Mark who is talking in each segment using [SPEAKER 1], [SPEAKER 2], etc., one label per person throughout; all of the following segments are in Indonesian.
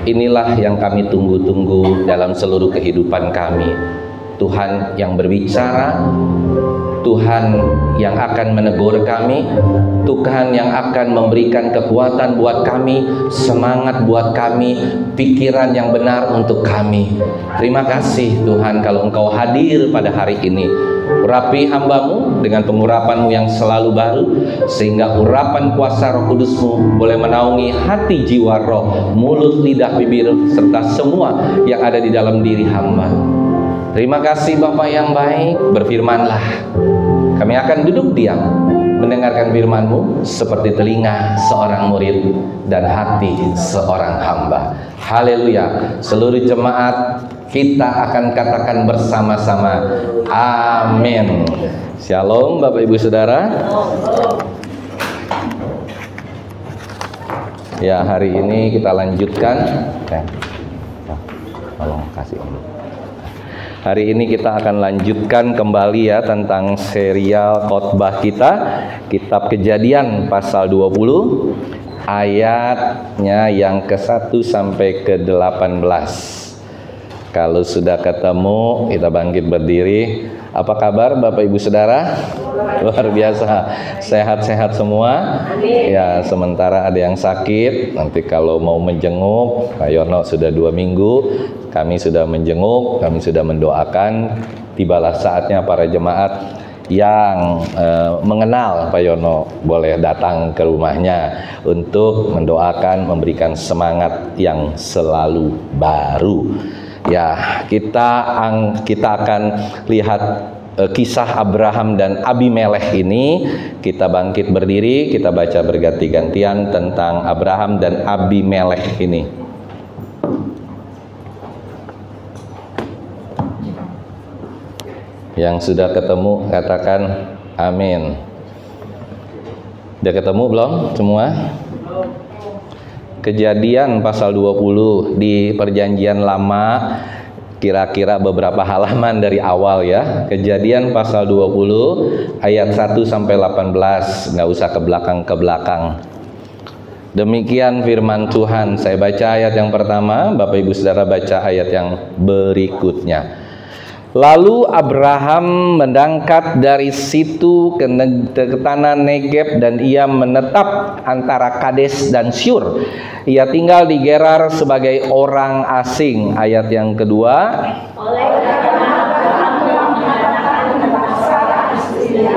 [SPEAKER 1] inilah yang kami tunggu-tunggu dalam seluruh kehidupan kami. Tuhan yang berbicara, Tuhan yang akan menegur kami, Tuhan yang akan memberikan kekuatan buat kami, semangat buat kami, pikiran yang benar untuk kami. Terima kasih Tuhan kalau Engkau hadir pada hari ini. Urapi hamba-Mu dengan pengurapan-Mu yang selalu baru, sehingga urapan kuasa Roh Kudus-Mu boleh menaungi hati, jiwa, roh, mulut, lidah, bibir, serta semua yang ada di dalam diri hamba. Terima kasih Bapa yang baik, berfirmanlah. Kami akan duduk diam, mendengarkan firman-Mu seperti telinga seorang murid dan hati seorang hamba. Haleluya. Seluruh jemaat kita akan katakan bersama-sama, amin. Shalom Bapak Ibu Saudara. Ya, hari ini kita lanjutkan. Tolong kasih ini. Hari ini kita akan lanjutkan kembali ya tentang serial khotbah kita, Kitab Kejadian pasal 20, ayatnya yang ke-1 sampai ke-18. Kalau sudah ketemu, kita bangkit berdiri. Apa kabar Bapak Ibu Saudara? Luar biasa, sehat-sehat semua. Ya, sementara ada yang sakit, nanti kalau mau menjenguk, Pak Yono sudah 2 minggu, kami sudah menjenguk, kami sudah mendoakan. Tibalah saatnya para jemaat yang mengenal Pak Yono boleh datang ke rumahnya untuk mendoakan, memberikan semangat yang selalu baru. Ya, kita akan lihat kisah Abraham dan Abimelekh ini. Kita bangkit berdiri, kita baca berganti-gantian tentang Abraham dan Abimelekh ini. Yang sudah ketemu katakan amin. Udah ketemu belum semua? Kejadian pasal 20 di Perjanjian Lama, kira-kira beberapa halaman dari awal ya. Kejadian pasal 20 ayat 1 sampai 18, nggak usah ke belakang. Demikian firman Tuhan. Saya baca ayat yang pertama, Bapak Ibu Saudara baca ayat yang berikutnya. Lalu Abraham mendangkat dari situ ke tanah Negeb, dan ia menetap antara Kades dan Syur. Ia tinggal di Gerar sebagai orang asing. Ayat yang kedua. Oleh karena Abraham telah mengatakan kepada Sarah istrinya,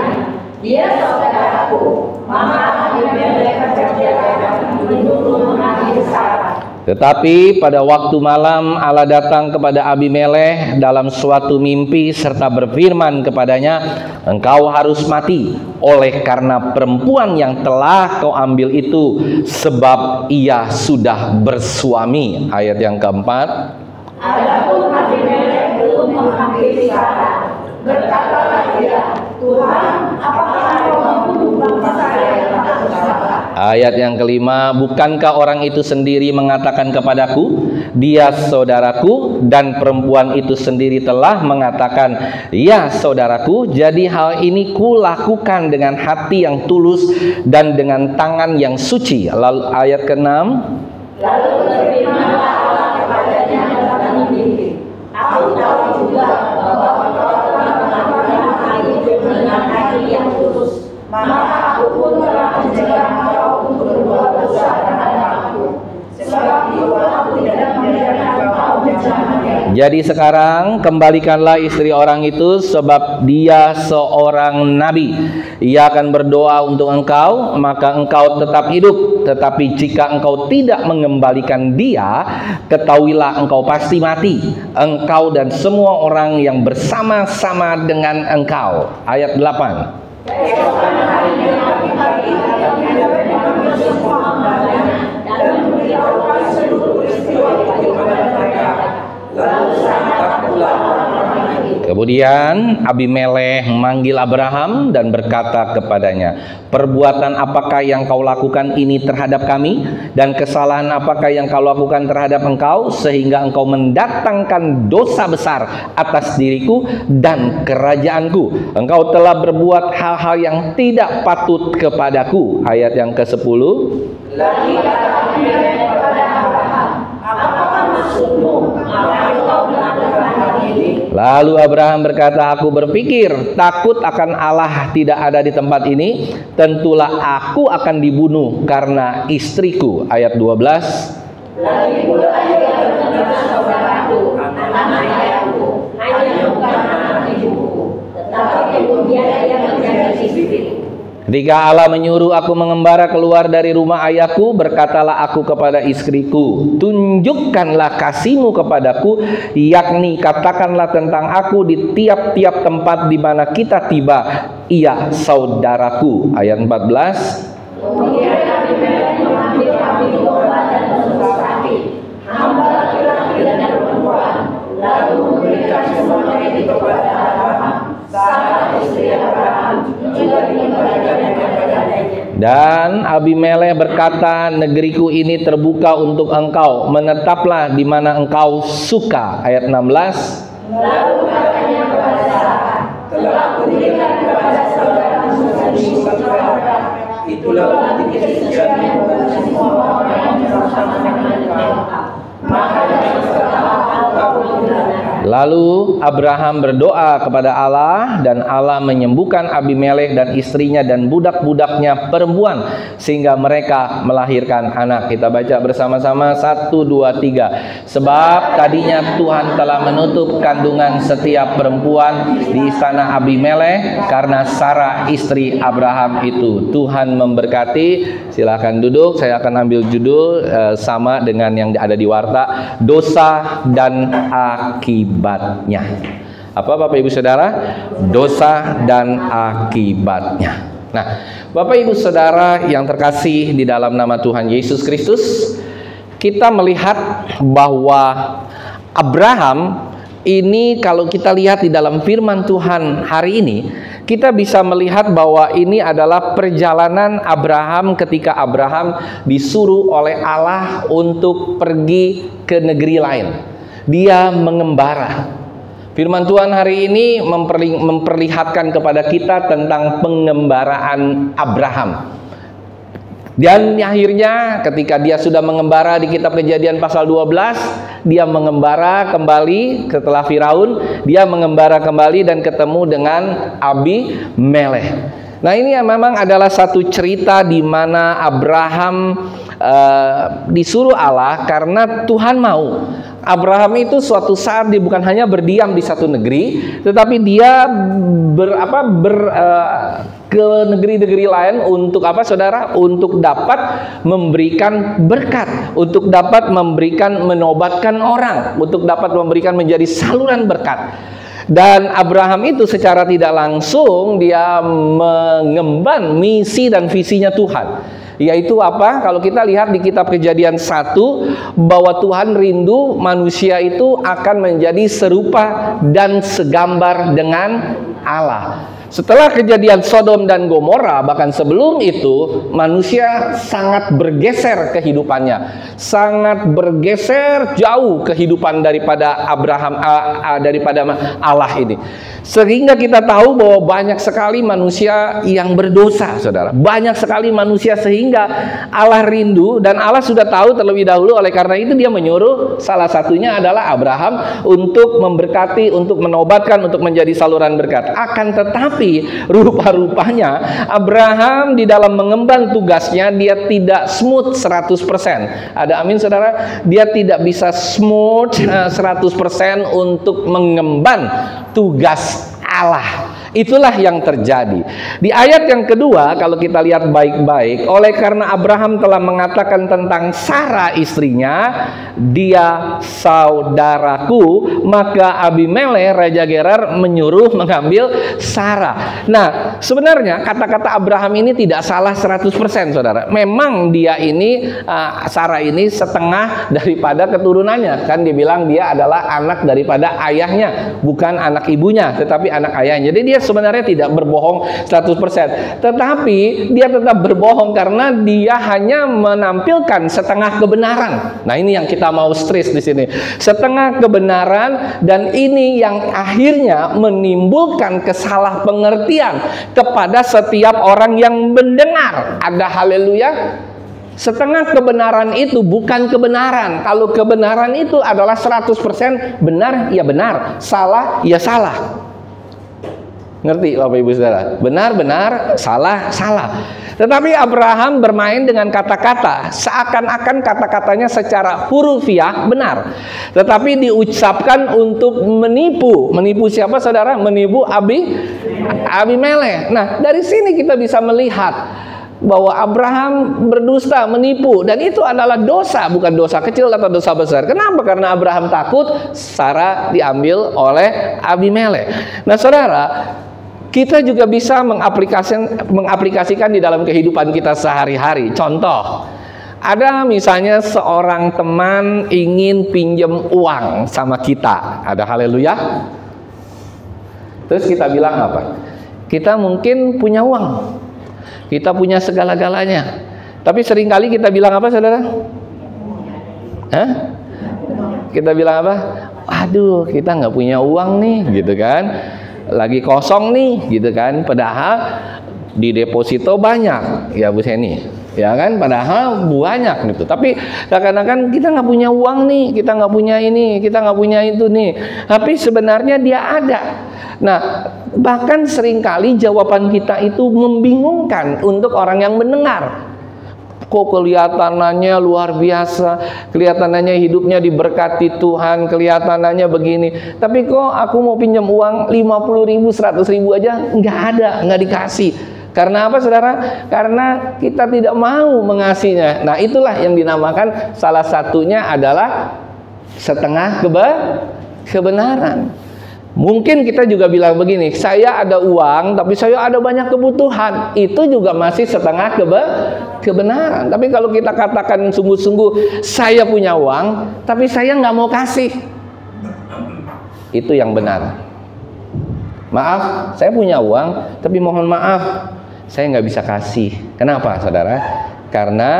[SPEAKER 1] dia saudaraku, maka Abimelekh raja akan menuduh mengambil Sarah. Tetapi pada waktu malam Allah datang kepada Abimelekh dalam suatu mimpi serta berfirman kepadanya, engkau harus mati oleh karena perempuan yang telah kau ambil itu, sebab ia sudah bersuami. Ayat yang keempat. Adapun Abimelekh belum mengambil Sarah, berkatalah dia, Tuhan, apakah kau membunuh bangsa saya yang tak bersalah? Ayat yang kelima, bukankah orang itu sendiri mengatakan kepadaku, dia saudaraku, dan perempuan itu sendiri telah mengatakan, ya saudaraku. Jadi hal ini kulakukan dengan hati yang tulus dan dengan tangan yang suci. Lalu ayat ke-6. Lalu berfirmanlah Allah kepadanya dalam mimpi, aku tahu juga bahwa engkau telah melakukan hal itu dengan hati yang tulus, maka aku pun telah mencegah engkau untuk berbuat dosa terhadap aku, sebab itu aku tidak membiarkan engkau menjamahnya. Jadi sekarang kembalikanlah istri orang itu, sebab dia seorang nabi. Ia akan berdoa untuk engkau, maka engkau tetap hidup. Tetapi jika engkau tidak mengembalikan dia, ketahuilah engkau pasti mati, engkau dan semua orang yang bersama-sama dengan engkau. Ayat 8. Kemudian Abimelekh memanggil Abraham dan berkata kepadanya, perbuatan apakah yang kau lakukan ini terhadap kami, dan kesalahan apakah yang kau lakukan terhadap engkau, sehingga engkau mendatangkan dosa besar atas diriku dan kerajaanku. Engkau telah berbuat hal-hal yang tidak patut kepadaku. Ayat yang ke-10. Lagi kata Abimelekh kepada Abraham, apakah Lalu Abraham berkata, aku berpikir takut akan Allah tidak ada di tempat ini, tentulah aku akan dibunuh karena istriku. Ayat 12.
[SPEAKER 2] Lalu pula ia berkata, saudaraku, anak ayahku, hanya bukan anak ibuku, tetapi dia yang menjadi istri.
[SPEAKER 1] Ketika Allah menyuruh aku mengembara keluar dari rumah ayahku, berkatalah aku kepada istriku, tunjukkanlah kasihmu kepadaku, yakni katakanlah tentang aku di tiap-tiap tempat di mana kita tiba, ia saudaraku. Ayat 14.
[SPEAKER 2] Kemudian Abimelek mengambil kambing domba dan usus sapi, hamba laki-laki dan perempuan, lalu memberikan semuanya itu kepada Abraham, Sarah istri Abraham, juga dikembalikannya kepadanya.
[SPEAKER 1] Dan Abimelek berkata, negeriku ini terbuka untuk engkau, menetaplah di mana engkau suka. Ayat 16.
[SPEAKER 2] Lalu katanya kepada Sarah, telah kuberikan kepada saudaramu Abraham, itulah bukti kesuciannya kepada semua orang yang bersama dengan engkau. Maka dari setelah engkau menggunakan.
[SPEAKER 1] Lalu Abraham berdoa kepada Allah, dan Allah menyembuhkan Abimelek dan istrinya dan budak-budaknya perempuan sehingga mereka melahirkan anak. Kita baca bersama-sama 1, 2, 3. Sebab tadinya Tuhan telah menutup kandungan setiap perempuan di istana Abimelek karena Sarah istri Abraham itu. Tuhan memberkati. Silakan duduk. Saya akan ambil judul sama dengan yang ada di warta, dosa dan akibatnya. Apa Bapak Ibu Saudara? Dosa dan akibatnya. Nah, Bapak Ibu Saudara yang terkasih di dalam nama Tuhan Yesus Kristus, kita melihat bahwa Abraham ini, kalau kita lihat di dalam firman Tuhan hari ini, kita bisa melihat bahwa ini adalah perjalanan Abraham ketika Abraham disuruh oleh Allah untuk pergi ke negeri lain. Dia mengembara. Firman Tuhan hari ini memperlihatkan kepada kita tentang pengembaraan Abraham. Dan akhirnya ketika dia sudah mengembara di kitab Kejadian pasal 12, dia mengembara kembali setelah Firaun, dia mengembara kembali dan ketemu dengan Abimelek. Nah, ini memang adalah satu cerita di mana Abraham disuruh Allah karena Tuhan mau. Abraham itu suatu saat dia bukan hanya berdiam di satu negeri, tetapi dia ke negeri-negeri lain untuk apa, saudara? Untuk dapat memberikan berkat, untuk dapat memberikan menobatkan orang, untuk dapat memberikan menjadi saluran berkat. Dan Abraham itu secara tidak langsung dia mengemban misi dan visinya Tuhan. Yaitu apa? Kalau kita lihat di kitab Kejadian 1, bahwa Tuhan rindu manusia itu akan menjadi serupa dan segambar dengan Allah. Setelah kejadian Sodom dan Gomora, bahkan sebelum itu, manusia sangat bergeser kehidupannya, sangat bergeser jauh kehidupan daripada Abraham, daripada Allah ini. Sehingga kita tahu bahwa banyak sekali manusia yang berdosa, saudara. Banyak sekali manusia sehingga Allah rindu, dan Allah sudah tahu terlebih dahulu. Oleh karena itu dia menyuruh salah satunya adalah Abraham untuk memberkati, untuk menobatkan, untuk menjadi saluran berkat. Akan tetapi rupa-rupanya Abraham di dalam mengemban tugasnya dia tidak smooth 100%. Ada amin saudara? Dia tidak bisa smooth 100% untuk mengemban tugas Allah. Itulah yang terjadi. Di ayat yang kedua, kalau kita lihat baik-baik, oleh karena Abraham telah mengatakan tentang Sarah istrinya, dia saudaraku, maka Abimelek Raja Gerar menyuruh mengambil Sarah. Nah, sebenarnya kata-kata Abraham ini tidak salah 100%, saudara. Memang dia ini, Sarah ini setengah daripada keturunannya. Kan dibilang dia adalah anak daripada ayahnya, bukan anak ibunya, tetapi anak ayahnya. Jadi dia sebenarnya tidak berbohong 100%, tetapi dia tetap berbohong karena dia hanya menampilkan setengah kebenaran. Nah, ini yang kita mau stress di sini. Setengah kebenaran, dan ini yang akhirnya menimbulkan kesalahpengertian kepada setiap orang yang mendengar. Ada haleluya.
[SPEAKER 3] Setengah kebenaran itu bukan kebenaran. Kalau kebenaran itu adalah 100% benar, ya benar. Salah, ya salah. Ngerti Bapak Ibu Saudara? Benar, benar. Salah, salah. Tetapi Abraham bermain dengan kata-kata. Seakan-akan kata-katanya secara hurufiah benar. Tetapi diucapkan untuk menipu. Menipu siapa saudara? Menipu Abimelek. Nah, dari sini kita bisa melihat bahwa Abraham berdusta, menipu, dan itu adalah dosa, bukan dosa kecil atau dosa besar. Kenapa? Karena Abraham takut Sarah diambil oleh Abimelek. Nah, saudara, kita juga bisa mengaplikasikan di dalam kehidupan kita sehari-hari. Contoh, ada misalnya seorang teman ingin pinjam uang sama kita. Ada haleluya. Terus kita bilang apa? Kita mungkin punya uang, kita punya segala-galanya, tapi seringkali kita bilang apa saudara? Hah? Kita bilang apa? Aduh, kita nggak punya uang nih, gitu kan? Lagi kosong nih, gitu kan? Padahal di deposito banyak, ya Bu Seni, ya kan? Padahal banyak gitu. Tapi kadang-kadang kita nggak punya uang nih, kita nggak punya ini, kita nggak punya itu nih. Tapi sebenarnya dia ada. Nah, bahkan seringkali jawaban kita itu membingungkan untuk orang yang mendengar. Kok kelihatannya luar biasa, kelihatannya hidupnya diberkati Tuhan, kelihatannya begini. Tapi kok aku mau pinjam uang 50.000, 100.000 aja nggak ada, nggak dikasih. Karena apa saudara? Karena kita tidak mau mengasihinya. Nah, itulah yang dinamakan salah satunya adalah setengah kebenaran. Mungkin kita juga bilang begini, saya ada uang tapi saya ada banyak kebutuhan. Itu juga masih setengah kebenaran. Tapi kalau kita katakan sungguh-sungguh, saya punya uang tapi saya nggak mau kasih, itu yang benar. Maaf, saya punya uang tapi mohon maaf, saya nggak bisa kasih. Kenapa saudara? Karena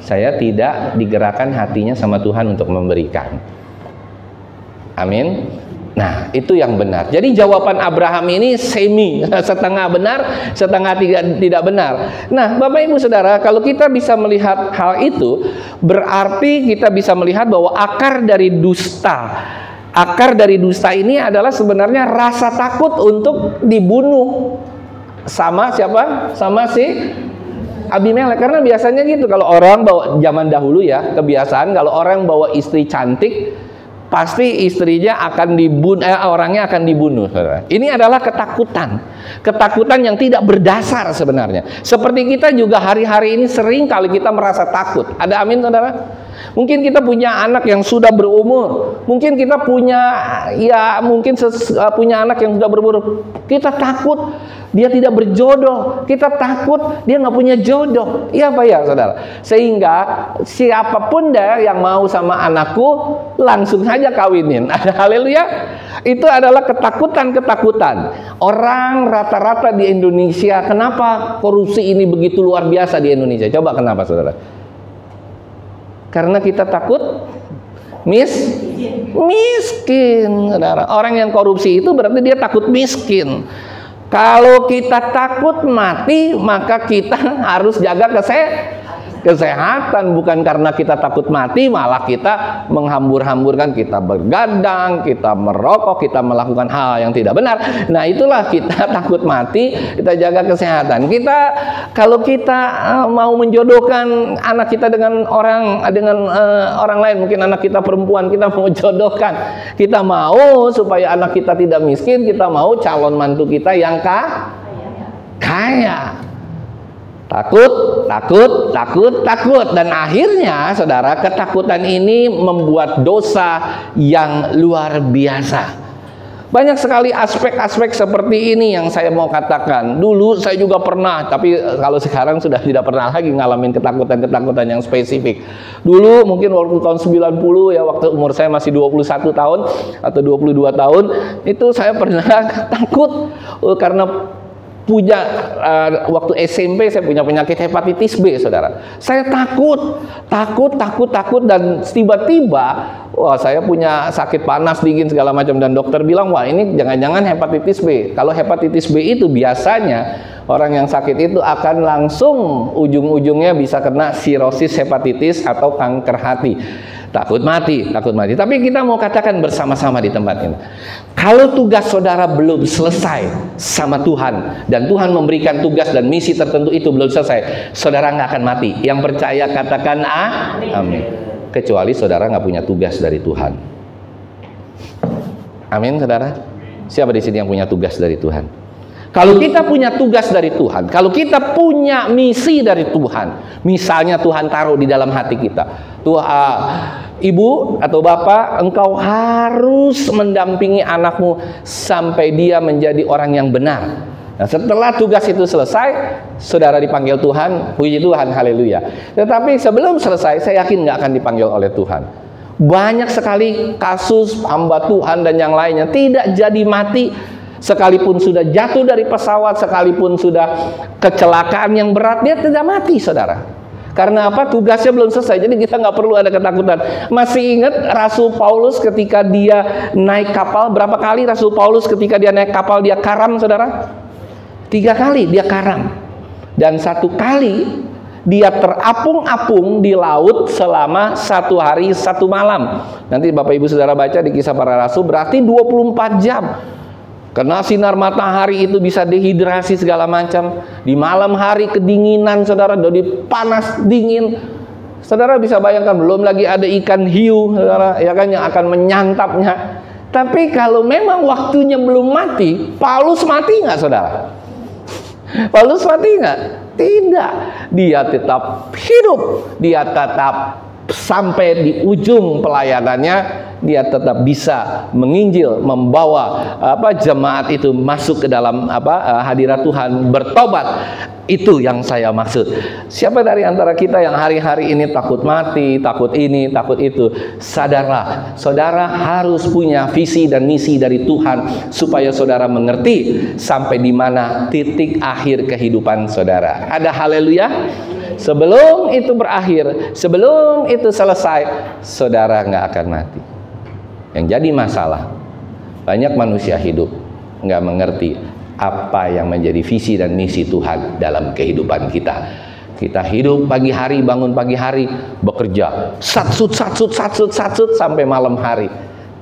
[SPEAKER 3] saya tidak digerakkan hatinya sama Tuhan untuk memberikan. Amin. Nah, itu yang benar. Jadi jawaban Abraham ini semi, setengah benar, setengah tidak benar. Nah, Bapak Ibu Saudara, kalau kita bisa melihat hal itu, berarti kita bisa melihat bahwa akar dari dusta ini adalah sebenarnya rasa takut untuk dibunuh sama siapa? Sama si Abimelek. Karena biasanya gitu, kalau orang bawa, zaman dahulu ya, kebiasaan kalau orang bawa istri cantik, pasti istrinya akan dibunuh, orangnya akan dibunuh. Ini adalah ketakutan yang tidak berdasar sebenarnya. Seperti kita juga hari-hari ini sering kali kita merasa takut. Ada amin saudara? Mungkin kita punya anak yang sudah berumur, mungkin kita punya punya anak yang sudah berumur. Kita takut dia tidak berjodoh, kita takut dia nggak punya jodoh. Iya apa ya saudara? Sehingga siapapun deh yang mau sama anakku, langsung saja kawinin. Ada haleluya. Itu adalah ketakutan. Orang rata-rata di Indonesia, kenapa korupsi ini begitu luar biasa di Indonesia? Coba kenapa saudara? Karena kita takut miskin, saudara. Orang yang korupsi itu berarti dia takut miskin. Kalau kita takut mati, maka kita harus jaga kesehatan. Bukan karena kita takut mati, malah kita menghambur-hamburkan, kita bergadang, kita merokok, kita melakukan hal yang tidak benar. Nah, itulah kita takut mati, kita jaga kesehatan. Kalau kita mau menjodohkan anak kita dengan orang lain, mungkin anak kita perempuan, kita mau jodohkan, kita mau supaya anak kita tidak miskin, kita mau calon mantu kita yang kaya. Takut, dan akhirnya saudara, ketakutan ini membuat dosa yang luar biasa. Banyak sekali aspek-aspek seperti ini yang saya mau katakan. Dulu saya juga pernah, tapi kalau sekarang sudah tidak pernah lagi ngalamin ketakutan yang spesifik. Dulu mungkin waktu tahun 90 ya, waktu umur saya masih 21 tahun atau 22 tahun, itu saya pernah takut karena waktu SMP saya punya penyakit hepatitis B, saudara. Saya takut, dan tiba-tiba saya punya sakit panas, dingin segala macam, dan dokter bilang, wah ini jangan-jangan hepatitis B. Kalau hepatitis B itu biasanya Orang yang sakit itu akan langsung ujung-ujungnya bisa kena sirosis hepatitis atau kanker hati. Takut mati, takut mati. Tapi kita mau katakan bersama-sama di tempat ini. Kalau tugas saudara belum selesai sama Tuhan, dan Tuhan memberikan tugas dan misi tertentu itu belum selesai, saudara nggak akan mati. Yang percaya katakan amin. Kecuali saudara nggak punya tugas dari Tuhan. Amin, saudara. Siapa di sini yang punya tugas dari Tuhan? Kalau kita punya tugas dari Tuhan, kalau kita punya misi dari Tuhan, misalnya Tuhan taruh di dalam hati kita, Tuhan, ibu atau bapak, engkau harus mendampingi anakmu sampai dia menjadi orang yang benar. Nah, setelah tugas itu selesai, saudara dipanggil Tuhan, puji Tuhan, haleluya. Tetapi sebelum selesai, saya yakin nggak akan dipanggil oleh Tuhan. Banyak sekali kasus hamba Tuhan dan yang lainnya tidak jadi mati, sekalipun sudah jatuh dari pesawat, sekalipun sudah kecelakaan yang berat, dia tidak mati, saudara. Karena apa? Tugasnya belum selesai. Jadi kita nggak perlu ada ketakutan. Masih ingat Rasul Paulus ketika dia naik kapal? Berapa kali Rasul Paulus ketika dia naik kapal dia karam, saudara? 3 kali dia karam. Dan 1 kali dia terapung-apung di laut selama 1 hari 1 malam. Nanti Bapak Ibu Saudara baca di Kisah Para Rasul, berarti 24 jam. Karena sinar matahari itu bisa dehidrasi segala macam. Di malam hari kedinginan, saudara, jadi panas dingin. Saudara bisa bayangkan, belum lagi ada ikan hiu, saudara, ya kan, yang akan menyantapnya. Tapi kalau memang waktunya belum mati, Paulus mati nggak, saudara? Paulus mati nggak? Tidak. Dia tetap hidup. Dia tetap sampai di ujung pelayanannya, dia tetap bisa menginjil, membawa jemaat itu masuk ke dalam hadirat Tuhan, bertobat. Itu yang saya maksud. Siapa dari antara kita yang hari-hari ini takut mati, takut ini, takut itu, sadarlah, saudara harus punya visi dan misi dari Tuhan supaya saudara mengerti sampai di mana titik akhir kehidupan saudara. Ada haleluya? Sebelum itu berakhir, sebelum itu selesai, saudara nggak akan mati. Yang jadi masalah, banyak manusia hidup nggak mengerti apa yang menjadi visi dan misi Tuhan dalam kehidupan kita. Kita hidup pagi hari, bangun pagi hari, bekerja, satsut sampai malam hari.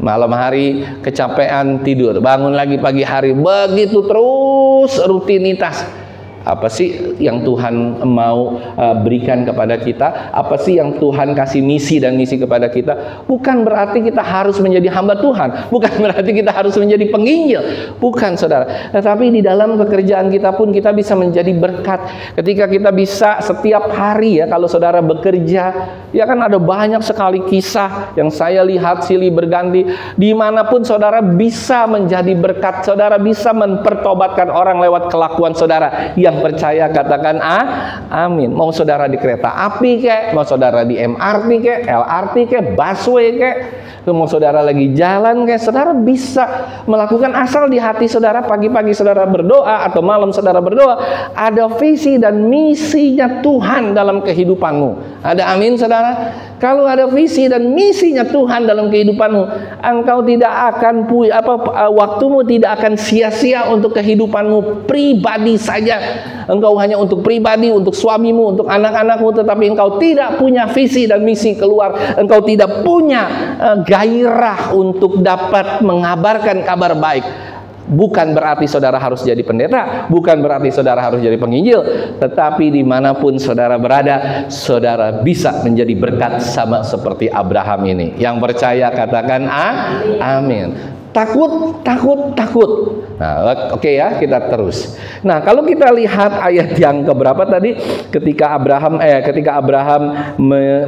[SPEAKER 3] Malam hari kecapean, tidur, bangun lagi pagi hari, begitu terus rutinitas. Apa sih yang Tuhan mau berikan kepada kita? Apa sih yang Tuhan kasih misi dan misi kepada kita? Bukan berarti kita harus menjadi hamba Tuhan, bukan berarti kita harus menjadi penginjil, bukan, saudara. Tetapi di dalam pekerjaan kita pun kita bisa menjadi berkat. Ketika kita bisa setiap hari, ya, kalau saudara bekerja, ya kan ada banyak sekali kisah yang saya lihat silih berganti. Dimanapun saudara bisa menjadi berkat, saudara bisa mempertobatkan orang lewat kelakuan saudara. Yang percaya katakan amin. Mau saudara di kereta api kek, mau saudara di MRT kek, LRT kek, busway kek, mau saudara lagi jalan kek, saudara bisa melakukan asal di hati saudara pagi-pagi saudara berdoa atau malam saudara berdoa, ada visi dan misinya Tuhan dalam kehidupanmu. Ada amin, saudara? Kalau ada visi dan misinya Tuhan dalam kehidupanmu, engkau tidak akan waktumu tidak akan sia-sia untuk kehidupanmu pribadi saja. Engkau hanya untuk pribadi, untuk suamimu, untuk anak-anakmu, tetapi engkau tidak punya visi dan misi keluar. Engkau tidak punya gairah untuk dapat mengabarkan kabar baik. Bukan berarti saudara harus jadi pendeta, bukan berarti saudara harus jadi penginjil, tetapi dimanapun saudara berada, saudara bisa menjadi berkat sama seperti Abraham ini. Yang percaya katakan amin. Takut. Nah, oke ya, kita terus. Nah, kalau kita lihat ayat yang keberapa tadi, ketika Abraham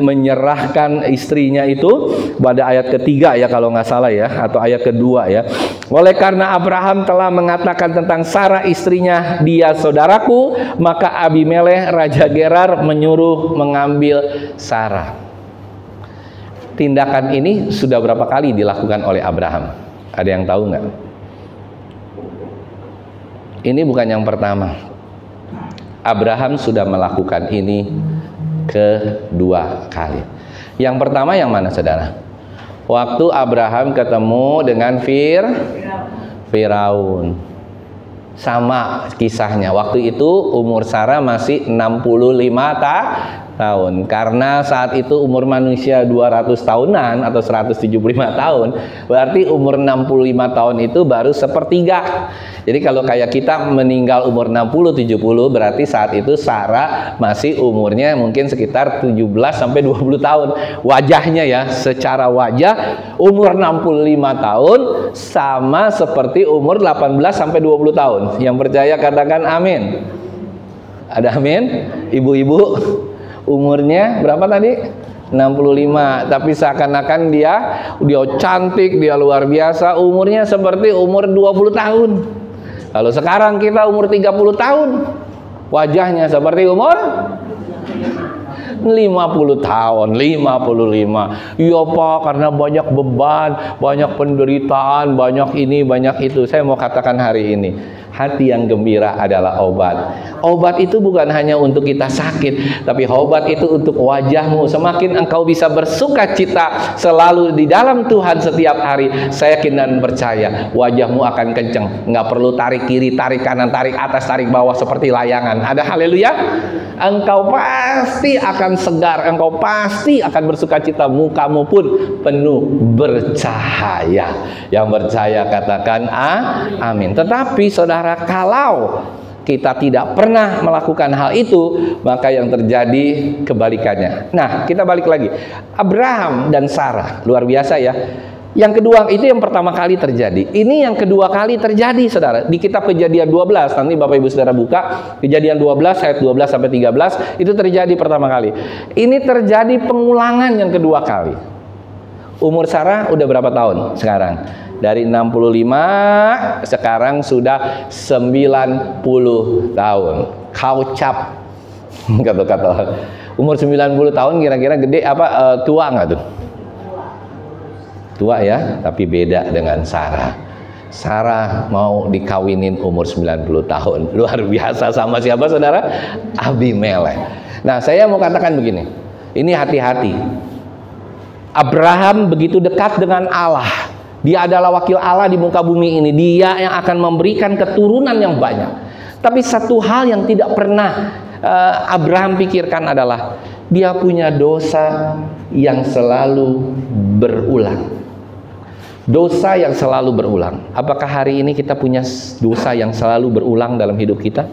[SPEAKER 3] menyerahkan istrinya itu, pada ayat ketiga ya kalau nggak salah ya, atau ayat kedua ya. Oleh karena Abraham telah mengatakan tentang Sarah istrinya, dia saudaraku, maka Abimelekh raja Gerar menyuruh mengambil Sarah. Tindakan ini sudah berapa kali dilakukan oleh Abraham? Ada yang tahu nggak? Ini bukan yang pertama. Abraham sudah melakukan ini kedua kali. Yang pertama yang mana, saudara? Waktu Abraham ketemu dengan Firaun. Sama kisahnya. Waktu itu umur Sarah masih 65 tahun. Karena saat itu umur manusia 200 tahunan atau 175 tahun. Berarti umur 65 tahun itu baru sepertiga. Jadi kalau kayak kita meninggal umur 60-70, berarti saat itu Sarah masih umurnya mungkin sekitar 17 sampai 20 tahun. Wajahnya ya, secara wajah umur 65 tahun sama seperti umur 18 sampai 20 tahun. Yang percaya katakan amin. Ada amin? Ibu-ibu umurnya berapa tadi? 65, tapi seakan-akan dia cantik, dia luar biasa, umurnya seperti umur 20 tahun. Kalau sekarang kita umur 30 tahun, wajahnya seperti umur 50 tahun, 55. Iya Pak, karena banyak beban, banyak penderitaan, banyak ini, banyak itu. Saya mau katakan hari ini, hati yang gembira adalah obat. Obat itu bukan hanya untuk kita sakit, tapi obat itu untuk wajahmu. Semakin engkau bisa bersuka cita selalu di dalam Tuhan setiap hari, saya yakin dan percaya wajahmu akan kenceng. Nggak perlu tarik kiri, tarik kanan, tarik atas, tarik bawah seperti layangan. Ada haleluya? Engkau pasti akan segar, engkau pasti akan bersuka cita, mukamu pun penuh bercahaya. Yang percaya katakan amin. Tetapi saudara, kalau kita tidak pernah melakukan hal itu, maka yang terjadi kebalikannya. Nah, kita balik lagi. Abraham dan Sarah, luar biasa ya. Yang kedua, itu yang pertama kali terjadi. Ini yang kedua kali terjadi, saudara. Di kitab Kejadian 12, nanti Bapak Ibu Saudara buka, Kejadian 12 ayat 12 sampai 13, itu terjadi pertama kali. Ini terjadi pengulangan yang kedua kali. Umur Sarah udah berapa tahun sekarang? Dari 65 sekarang sudah 90 tahun. Kaucap kata-kata. Umur 90 tahun kira-kira gede apa tua nggak tuh? Tua ya, tapi beda dengan Sarah. Sarah mau dikawinin umur 90 tahun. Luar biasa. Sama siapa saudara? Abimelek. Nah, saya mau katakan begini. Ini hati-hati. Abraham begitu dekat dengan Allah. Dia adalah wakil Allah di muka bumi ini. Dia yang akan memberikan keturunan yang banyak. Tapi satu hal yang tidak pernah Abraham pikirkan adalah dia punya dosa yang selalu berulang. Dosa yang selalu berulang. Apakah hari ini kita punya dosa yang selalu berulang dalam hidup kita?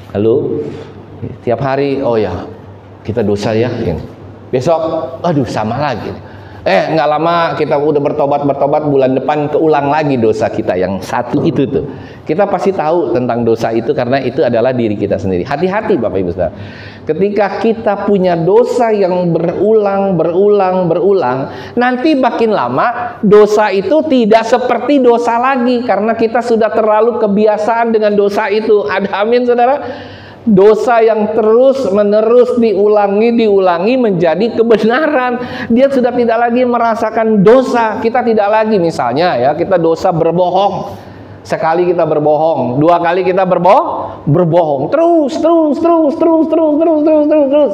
[SPEAKER 3] Halo? Tiap hari, oh ya, kita dosa ya. Besok, aduh sama lagi. Nggak lama kita udah bertobat, bulan depan keulang lagi dosa kita yang satu itu tuh. Kita pasti tahu tentang dosa itu karena itu adalah diri kita sendiri. Hati-hati Bapak Ibu Saudara. Ketika kita punya dosa yang berulang, nanti makin lama dosa itu tidak seperti dosa lagi karena kita sudah terlalu kebiasaan dengan dosa itu. Ada amin Saudara? Dosa yang terus-menerus diulangi menjadi kebenaran. Dia sudah tidak lagi merasakan dosa. Kita tidak lagi misalnya ya, kita dosa berbohong. Sekali kita berbohong, dua kali kita berbohong. Terus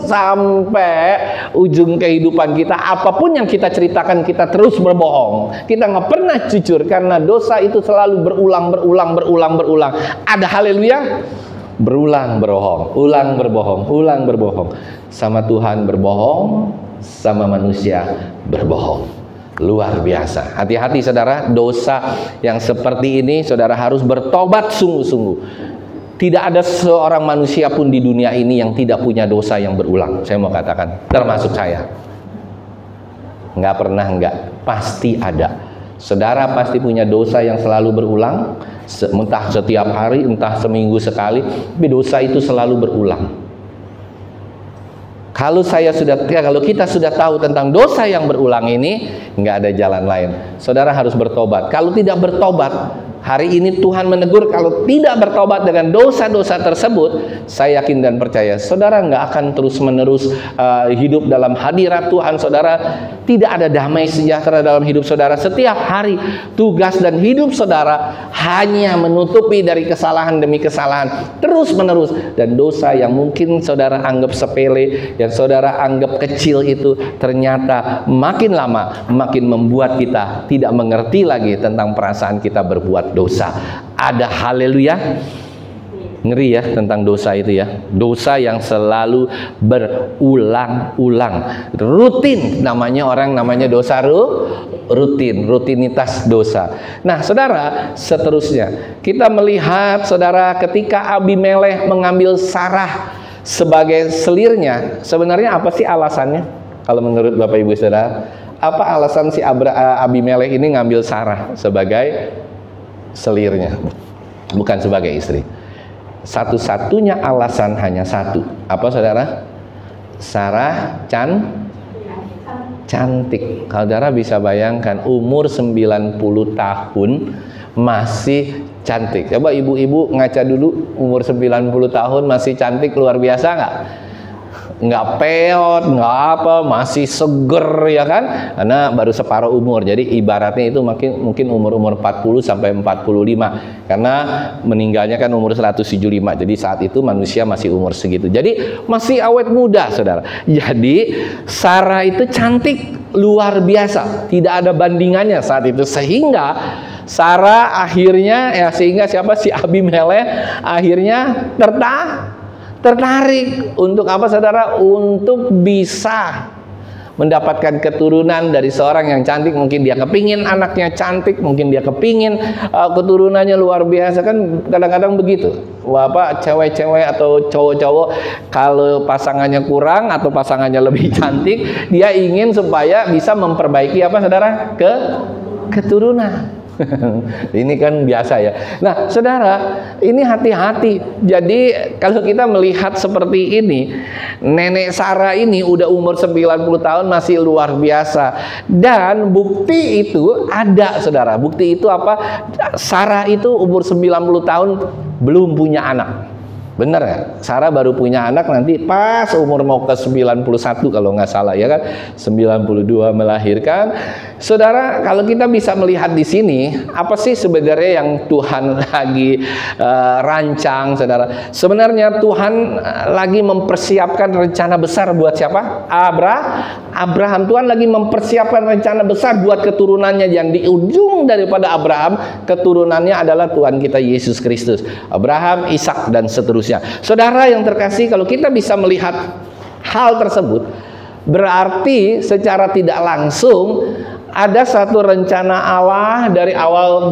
[SPEAKER 3] sampai ujung kehidupan kita, apapun yang kita ceritakan kita terus berbohong. Kita nggak pernah jujur karena dosa itu selalu berulang. Ada haleluya? Berulang berbohong, ulang berbohong. Sama Tuhan berbohong, sama manusia berbohong. Luar biasa. Hati-hati saudara, dosa yang seperti ini saudara harus bertobat sungguh-sungguh. Tidak ada seorang manusia pun di dunia ini yang tidak punya dosa yang berulang. Saya mau katakan, termasuk saya. Pasti ada. Saudara pasti punya dosa yang selalu berulang, entah setiap hari, entah seminggu sekali, tapi dosa itu selalu berulang. Kalau kita sudah tahu tentang dosa yang berulang ini, nggak ada jalan lain. Saudara harus bertobat. Kalau tidak bertobat, hari ini Tuhan menegur, kalau tidak bertobat dengan dosa-dosa tersebut, saya yakin dan percaya saudara nggak akan terus-menerus hidup dalam hadirat Tuhan. Saudara tidak ada damai sejahtera dalam hidup saudara. Setiap hari tugas dan hidup saudara hanya menutupi dari kesalahan demi kesalahan terus-menerus, dan dosa yang mungkin saudara anggap sepele, yang saudara anggap kecil itu ternyata makin lama makin membuat kita tidak mengerti lagi tentang perasaan kita berbuat dosa. Ada haleluya. Ngeri ya tentang dosa itu ya. Dosa yang selalu berulang-ulang. Rutin namanya, orang namanya dosa rutin, rutinitas dosa. Nah, saudara, seterusnya kita melihat, saudara, ketika Abimelekh mengambil Sarah sebagai selirnya, sebenarnya apa sih alasannya? Kalau menurut Bapak Ibu Saudara, apa alasan si Abimelekh ini ngambil Sarah sebagai selirnya, bukan sebagai istri? Satu-satunya alasan hanya satu. Apa, saudara? Sarah cantik. Saudara bisa bayangkan umur 90 tahun masih cantik. Coba ibu-ibu ngaca dulu, umur 90 tahun masih cantik, luar biasa nggak? Nggak peot, nggak apa, masih seger ya kan? Karena baru separuh umur. Jadi ibaratnya itu mungkin umur 40 sampai 45. Karena meninggalnya kan umur 175. Jadi saat itu manusia masih umur segitu. Jadi masih awet muda, saudara. Jadi Sarah itu cantik luar biasa. Tidak ada bandingannya saat itu. Sehingga Sarah akhirnya sehingga siapa, si Abimelekh akhirnya tertarik untuk apa, saudara? Untuk bisa mendapatkan keturunan dari seorang yang cantik. Mungkin dia kepingin anaknya cantik, mungkin dia kepingin keturunannya luar biasa. Kan kadang-kadang begitu, Bapak, cewek-cewek atau cowok-cowok, kalau pasangannya kurang atau pasangannya lebih cantik, dia ingin supaya bisa memperbaiki apa, saudara? Keturunan. Ini kan biasa ya. Nah, saudara, ini hati-hati. Jadi kalau kita melihat seperti ini, nenek Sarah ini udah umur 90 tahun masih luar biasa. Dan bukti itu ada, saudara. Bukti itu apa? Sarah itu umur 90 tahun belum punya anak. Benar ya? Sarah baru punya anak nanti pas umur mau ke 91 kalau nggak salah ya kan? 92 melahirkan. Saudara, kalau kita bisa melihat di sini, apa sih sebenarnya yang Tuhan lagi rancang, saudara? Sebenarnya Tuhan lagi mempersiapkan rencana besar buat siapa? Abraham. Tuhan lagi mempersiapkan rencana besar buat keturunannya, yang di ujung daripada Abraham, keturunannya adalah Tuhan kita Yesus Kristus. Abraham, Ishak, dan seterusnya. Saudara yang terkasih, kalau kita bisa melihat hal tersebut, berarti secara tidak langsung ada satu rencana Allah dari awal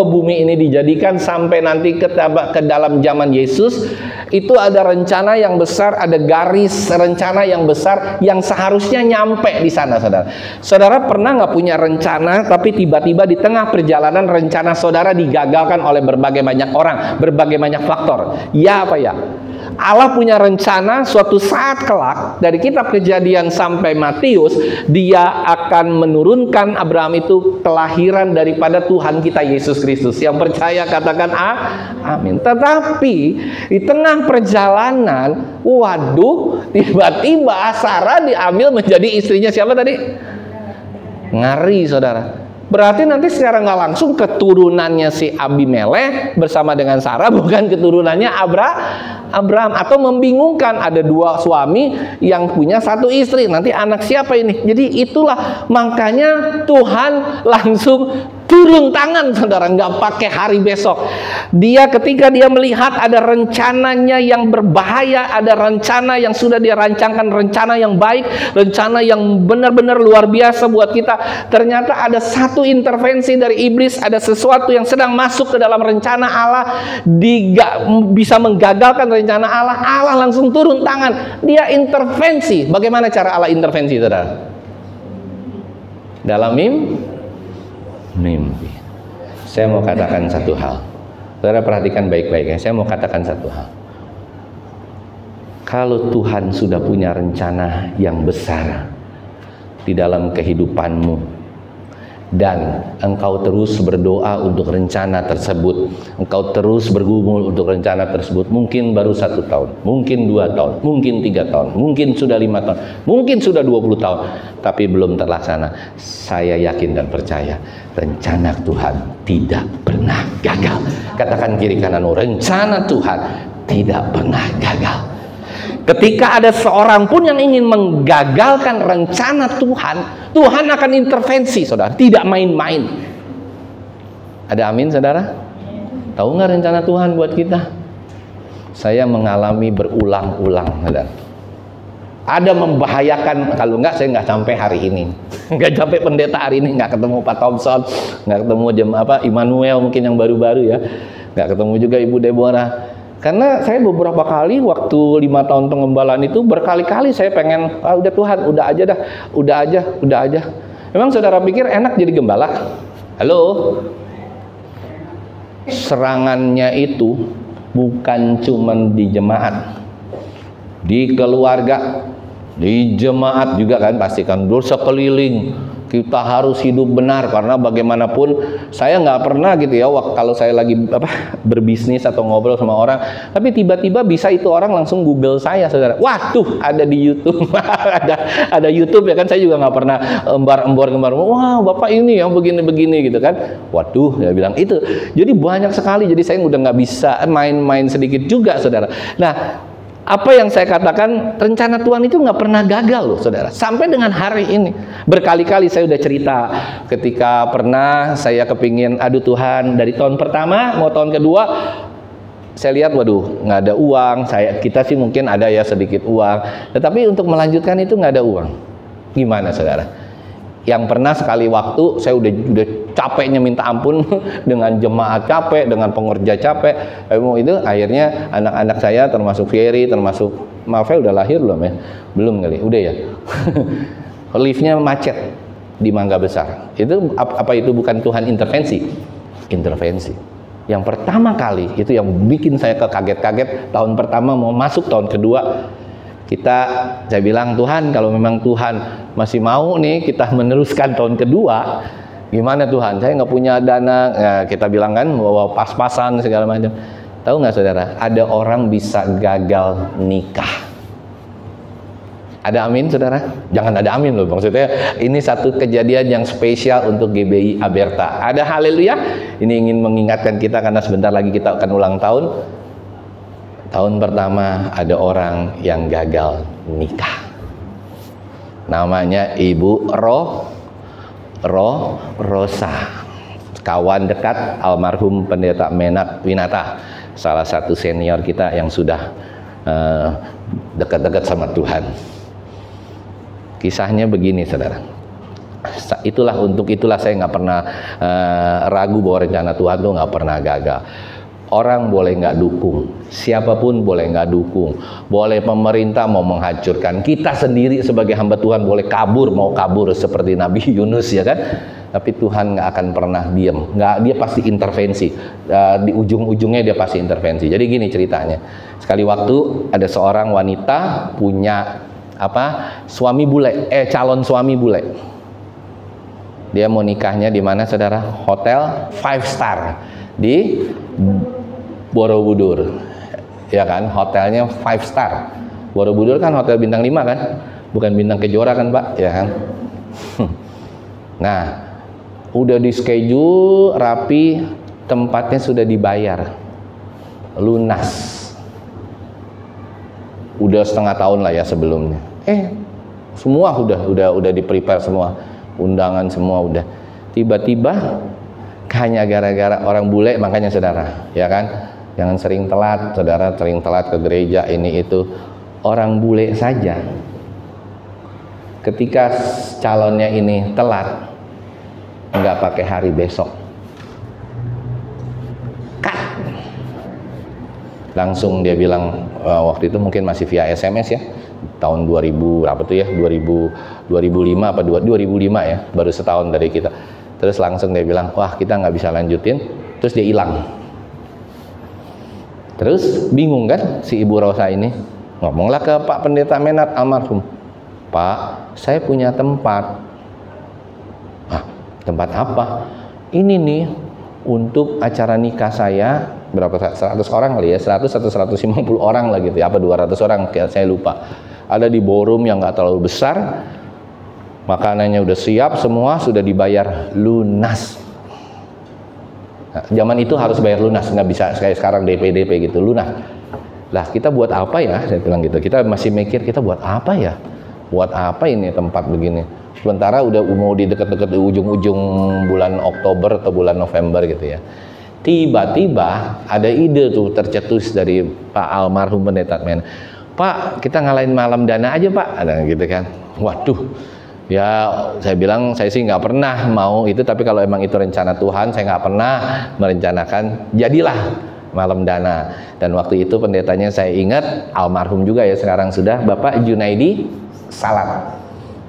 [SPEAKER 3] bumi ini dijadikan sampai nanti ke dalam zaman Yesus. Itu ada rencana yang besar, ada garis rencana yang besar yang seharusnya nyampe di sana, saudara. Saudara pernah nggak punya rencana, tapi tiba-tiba di tengah perjalanan rencana saudara digagalkan oleh berbagai banyak orang, berbagai banyak faktor? Ya apa ya? Allah punya rencana suatu saat kelak, dari kitab Kejadian sampai Matius, dia akan menurunkan Abraham itu kelahiran daripada Tuhan kita Yesus Kristus. Yang percaya katakan amin. Tetapi di tengah perjalanan, waduh, tiba-tiba Sarah diambil menjadi istrinya siapa tadi? Ngeri, saudara. Berarti nanti secara nggak langsung keturunannya si Abimelekh bersama dengan Sarah bukan keturunannya Abraham. Atau membingungkan, ada dua suami yang punya satu istri, nanti anak siapa ini? Jadi itulah makanya Tuhan langsung turun tangan, saudara, nggak pakai hari besok. Dia ketika dia melihat ada rencananya yang berbahaya, ada rencana yang sudah dia rancangkan, rencana yang baik, rencana yang benar-benar luar biasa buat kita, ternyata ada satu intervensi dari iblis, ada sesuatu yang sedang masuk ke dalam rencana Allah, bisa menggagalkan rencana Allah. Allah langsung turun tangan, dia intervensi. Bagaimana cara Allah intervensi, saudara? Dalam mimpi. Saya mau katakan satu hal. Saudara perhatikan baik-baik ya. Saya mau katakan satu hal. Kalau Tuhan sudah punya rencana yang besar di dalam kehidupanmu, dan engkau terus berdoa untuk rencana tersebut, engkau terus bergumul untuk rencana tersebut, mungkin baru 1 tahun, mungkin 2 tahun, mungkin 3 tahun, mungkin sudah 5 tahun, mungkin sudah 20 tahun, tapi belum terlaksana. Saya yakin dan percaya rencana Tuhan tidak pernah gagal. Katakan kiri kananmu, rencana Tuhan tidak pernah gagal. Ketika ada seorang pun yang ingin menggagalkan rencana Tuhan, Tuhan akan intervensi, saudara. Tidak main-main. Ada amin saudara? Tahu nggak rencana Tuhan buat kita? Saya mengalami berulang-ulang, saudara. Ada membahayakan, kalau nggak saya nggak sampai hari ini, nggak sampai pendeta hari ini, nggak ketemu Pak Thompson, nggak ketemu Immanuel mungkin yang baru-baru ya, nggak ketemu juga Ibu Deborah. Karena saya beberapa kali waktu 5 tahun pengembalaan itu berkali-kali saya pengen, udah Tuhan, udah aja dah, udah aja. Memang saudara pikir enak jadi gembala? Halo? Serangannya itu bukan cuman di jemaat, di keluarga, di jemaat juga kan, pastikan dosa keliling. Kita harus hidup benar, karena bagaimanapun saya nggak pernah gitu ya, kalau saya lagi berbisnis atau ngobrol sama orang, tapi tiba-tiba bisa itu orang langsung Google saya, saudara. Wah tuh ada di YouTube, ada YouTube ya kan, saya juga nggak pernah embar-embor. Wah bapak ini yang begini-begini gitu kan. Waduh, dia bilang itu. Jadi banyak sekali, jadi saya udah nggak bisa main-main sedikit juga, saudara. Nah, apa yang saya katakan, rencana Tuhan itu nggak pernah gagal loh, saudara. Sampai dengan hari ini, berkali-kali saya udah cerita. Ketika pernah saya kepingin, aduh Tuhan, dari tahun pertama mau tahun kedua, saya lihat, waduh, nggak ada uang. Kita sih mungkin ada ya sedikit uang, tetapi untuk melanjutkan itu nggak ada uang. Gimana, saudara? Yang pernah sekali waktu saya udah capeknya minta ampun dengan jemaat capek, dengan pengerja capek. Itu akhirnya anak-anak saya termasuk Ferry, termasuk Mavel udah lahir belum ya? Belum kali, udah ya. Liftnya macet di Mangga Besar. Itu apa itu bukan Tuhan intervensi? Intervensi. Yang pertama kali itu yang bikin saya kaget-kaget. Tahun pertama mau masuk tahun kedua, saya bilang, Tuhan, kalau memang Tuhan masih mau nih kita meneruskan tahun kedua, gimana Tuhan? Saya nggak punya dana. Nah, kita bilang kan bahwa pas-pasan segala macam. Tahu nggak saudara? Ada orang bisa gagal nikah. Ada amin, saudara? Jangan ada amin loh, maksudnya ini satu kejadian yang spesial untuk GBI Aberta. Ada haleluya. Ini ingin mengingatkan kita karena sebentar lagi kita akan ulang tahun. Tahun pertama ada orang yang gagal nikah. Namanya Ibu Rosa, kawan dekat almarhum Pendeta Menak Winata, salah satu senior kita yang sudah dekat-dekat sama Tuhan. Kisahnya begini, saudara. Untuk itulah saya nggak pernah ragu bahwa rencana Tuhan tuh nggak pernah gagal. Orang boleh nggak dukung, siapapun boleh nggak dukung, boleh pemerintah mau menghancurkan, kita sendiri sebagai hamba Tuhan boleh mau kabur seperti Nabi Yunus ya kan, tapi Tuhan nggak akan pernah diam, dia pasti intervensi, di ujung-ujungnya dia pasti intervensi. Jadi gini ceritanya, sekali waktu ada seorang wanita punya calon suami bule. Dia mau nikahnya di mana, saudara? Hotel 5 star di Borobudur, ya kan, hotelnya 5 star. Borobudur kan hotel bintang 5 kan, bukan bintang Kejora kan Pak, ya kan. Nah, udah di schedule rapi, tempatnya sudah dibayar, lunas. Udah setengah tahun lah ya sebelumnya. Semua udah di prepare semua, undangan semua udah. Tiba-tiba hanya gara-gara orang bule, makanya saudara, ya kan, jangan sering telat, saudara, sering telat ke gereja ini itu. Orang bule saja ketika calonnya ini telat, nggak pakai hari besok, langsung dia bilang, waktu itu mungkin masih via SMS ya, tahun 2000 apa tuh ya, 2005 apa 2005 ya, baru setahun dari kita. Terus langsung dia bilang, wah kita nggak bisa lanjutin. Terus dia hilang. Terus bingung kan si Ibu Rosa ini, ngomonglah ke Pak Pendeta Menat almarhum, Pak, saya punya tempat. Tempat apa? Ini nih untuk acara nikah saya, berapa, 100 orang kali ya, 100 atau 150 orang lah gitu ya, apa 200 orang, saya lupa. Ada di ballroom yang nggak terlalu besar. Makanannya udah siap, semua sudah dibayar lunas. Nah, zaman itu harus bayar lunas, nggak bisa kayak sekarang DP gitu, lunas. Lah kita buat apa ya? Saya bilang gitu. Kita masih mikir kita buat apa ya? buat apa ini tempat begini? Sementara udah mau di dekat-dekat di ujung-ujung bulan Oktober atau bulan November gitu ya. Tiba-tiba ada ide tuh tercetus dari Pak almarhum Pendeta Men. Pak, kita ngalahin malam dana aja Pak, ada gitu kan. Waduh, ya saya bilang saya sih nggak pernah mau itu, tapi kalau emang itu rencana Tuhan, saya nggak pernah merencanakan, jadilah malam dana. Dan waktu itu pendetanya saya ingat almarhum juga ya, sekarang sudah, Bapak Junaidi Salat,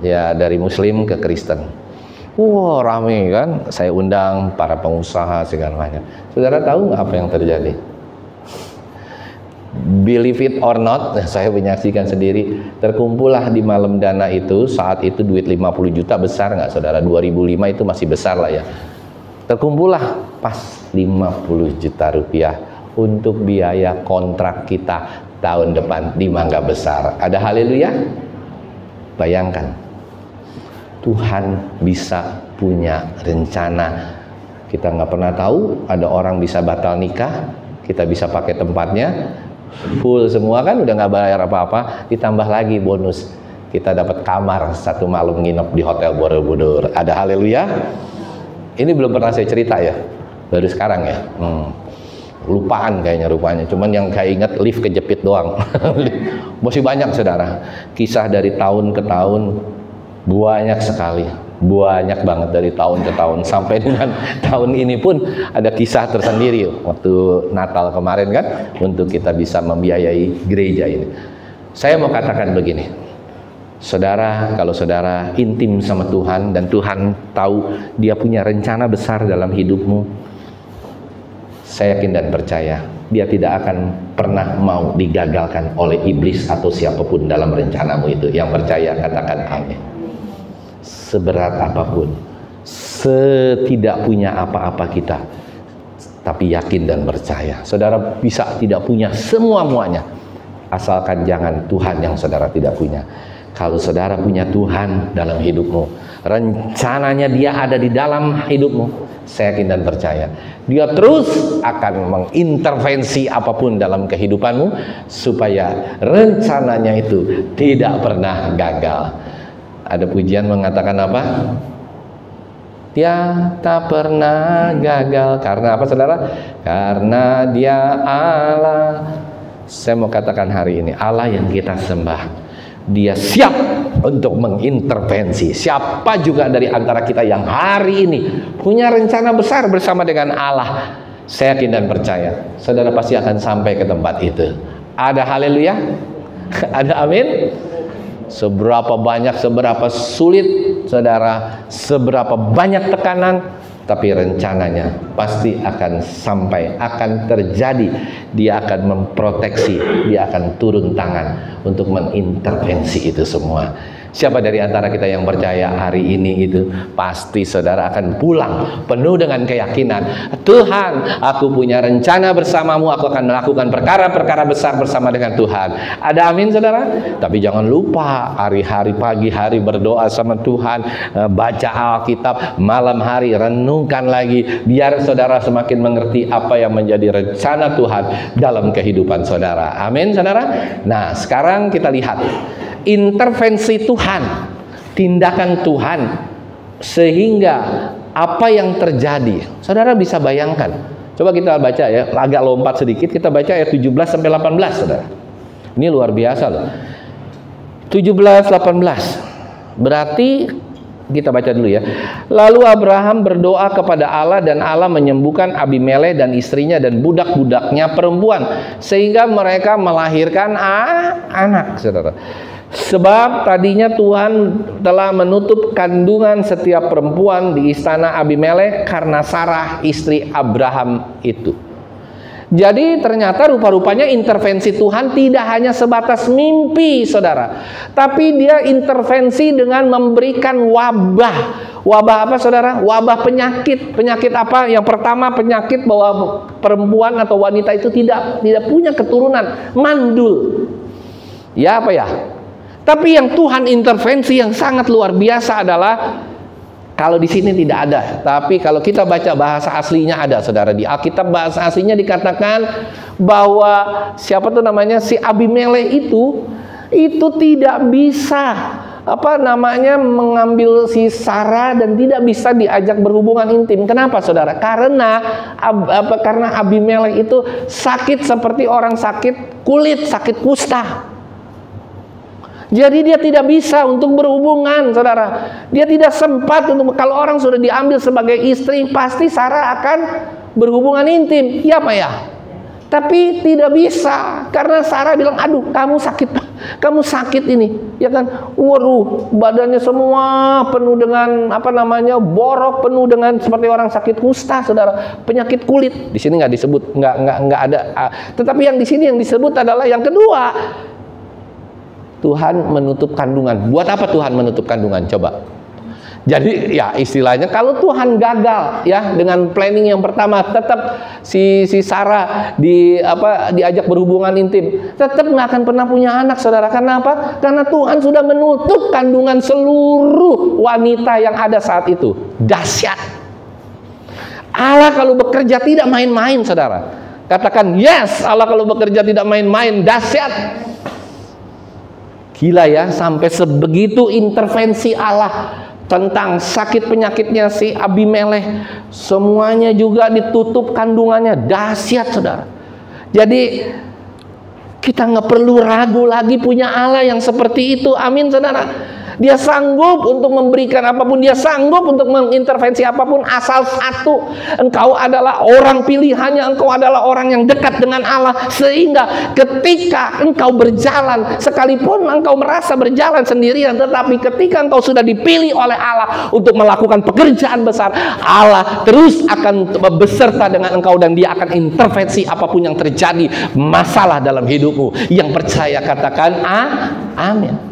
[SPEAKER 3] ya dari Muslim ke Kristen. Wah, rame kan, saya undang para pengusaha segala macam. Saudara tahu nggak apa yang terjadi? Believe it or not, saya menyaksikan sendiri, terkumpullah di malam dana itu, saat itu duit 50 juta, besar nggak saudara? 2005 itu masih besar lah ya. Terkumpullah pas 50 juta rupiah untuk biaya kontrak kita tahun depan di Mangga Besar. Ada haleluya? Bayangkan, Tuhan bisa punya rencana. Kita nggak pernah tahu, ada orang bisa batal nikah, kita bisa pakai tempatnya full semua kan, udah nggak bayar apa-apa, ditambah lagi bonus, kita dapat kamar 1 malam nginep di Hotel Borobudur. Ada haleluya? Ini belum pernah saya cerita ya, baru sekarang ya. Lupaan kayaknya rupanya, cuman yang saya ingat lift kejepit doang. Masih banyak saudara, kisah dari tahun ke tahun, banyak sekali, banyak banget dari tahun ke tahun, sampai dengan tahun ini pun ada kisah tersendiri waktu Natal kemarin kan, untuk kita bisa membiayai gereja ini. Saya mau katakan begini, saudara, kalau saudara intim sama Tuhan dan Tuhan tahu Dia punya rencana besar dalam hidupmu, saya yakin dan percaya Dia tidak akan pernah mau digagalkan oleh iblis atau siapapun dalam rencanamu itu. Yang percaya katakan amin. Seberat apapun, setidak punya apa-apa kita, tapi yakin dan percaya saudara bisa tidak punya semua-muanya, asalkan jangan Tuhan yang saudara tidak punya. Kalau saudara punya Tuhan dalam hidupmu, rencananya Dia ada di dalam hidupmu, saya yakin dan percaya Dia terus akan mengintervensi apapun dalam kehidupanmu supaya rencananya itu tidak pernah gagal. Ada pujian mengatakan apa? Dia tak pernah gagal. Karena apa saudara? Karena Dia Allah. Saya mau katakan hari ini, Allah yang kita sembah, Dia siap untuk mengintervensi. Siapa juga dari antara kita yang hari ini punya rencana besar bersama dengan Allah, saya yakin dan percaya saudara pasti akan sampai ke tempat itu. Ada haleluya? Ada amin? Seberapa banyak, seberapa sulit saudara, seberapa banyak tekanan, tapi rencananya pasti akan sampai, akan terjadi. Dia akan memproteksi, Dia akan turun tangan untuk mengintervensi itu semua. Siapa dari antara kita yang percaya hari ini itu pasti saudara akan pulang penuh dengan keyakinan, Tuhan, aku punya rencana bersamamu, aku akan melakukan perkara-perkara besar bersama dengan Tuhan. Ada amin saudara? Tapi jangan lupa hari-hari pagi hari berdoa sama Tuhan, baca Alkitab, malam hari renungkan lagi, biar saudara semakin mengerti apa yang menjadi rencana Tuhan dalam kehidupan saudara. Amin saudara? Nah sekarang kita lihat intervensi Tuhan, tindakan Tuhan, sehingga apa yang terjadi. Saudara bisa bayangkan. Coba kita baca ya, agak lompat sedikit, kita baca ayat 17 sampai 18, saudara. Ini luar biasa loh. 17 18. Berarti kita baca dulu ya. Lalu Abraham berdoa kepada Allah dan Allah menyembuhkan Abimelek dan istrinya dan budak-budaknya perempuan sehingga mereka melahirkan anak, saudara. Sebab tadinya Tuhan telah menutup kandungan setiap perempuan di istana Abimelek karena Sarah istri Abraham itu. Jadi ternyata rupa-rupanya intervensi Tuhan tidak hanya sebatas mimpi saudara, tapi Dia intervensi dengan memberikan wabah. Wabah apa saudara? Wabah penyakit. Penyakit apa? Yang pertama penyakit bahwa perempuan atau wanita itu tidak punya keturunan, mandul. Ya apa ya? Tapi yang Tuhan intervensi yang sangat luar biasa adalah, kalau di sini tidak ada, tapi kalau kita baca bahasa aslinya ada, saudara. Di Alkitab bahasa aslinya dikatakan bahwa siapa tuh namanya, si Abimelek itu tidak bisa mengambil si Sarah dan tidak bisa diajak berhubungan intim. Kenapa, saudara? Karena Abimelek itu sakit seperti orang sakit kulit, sakit kusta. Jadi dia tidak bisa untuk berhubungan, saudara. Dia tidak sempat untuk, kalau orang sudah diambil sebagai istri, pasti Sarah akan berhubungan intim, ya Pak ya. Tapi tidak bisa, karena Sarah bilang, aduh kamu sakit ini, ya kan? Waduh, badannya semua penuh dengan borok, penuh dengan seperti orang sakit kusta, saudara. Penyakit kulit. Di sini nggak disebut, nggak ada. Tetapi yang di sini yang disebut adalah yang kedua. Tuhan menutup kandungan. Buat apa Tuhan menutup kandungan? Coba. Jadi ya istilahnya kalau Tuhan gagal ya dengan planning yang pertama, tetap si Sarah diajak berhubungan intim, tetap nggak akan pernah punya anak, saudara. Karena apa? Karena Tuhan sudah menutup kandungan seluruh wanita yang ada saat itu. Dahsyat. Allah kalau bekerja tidak main-main, saudara. Katakan yes, Allah kalau bekerja tidak main-main, dahsyat. Gila ya, sampai sebegitu intervensi Allah tentang sakit penyakitnya si Abimelek. Semuanya juga ditutup kandungannya. Dahsyat, saudara. Jadi kita nggak perlu ragu lagi punya Allah yang seperti itu. Amin, saudara. Dia sanggup untuk memberikan apapun, dia sanggup untuk mengintervensi apapun, asal satu, engkau adalah orang pilihannya, engkau adalah orang yang dekat dengan Allah, sehingga ketika engkau berjalan, sekalipun engkau merasa berjalan sendirian, tetapi ketika engkau sudah dipilih oleh Allah untuk melakukan pekerjaan besar, Allah terus akan beserta dengan engkau dan dia akan intervensi apapun yang terjadi masalah dalam hidupmu. Yang percaya katakan amin.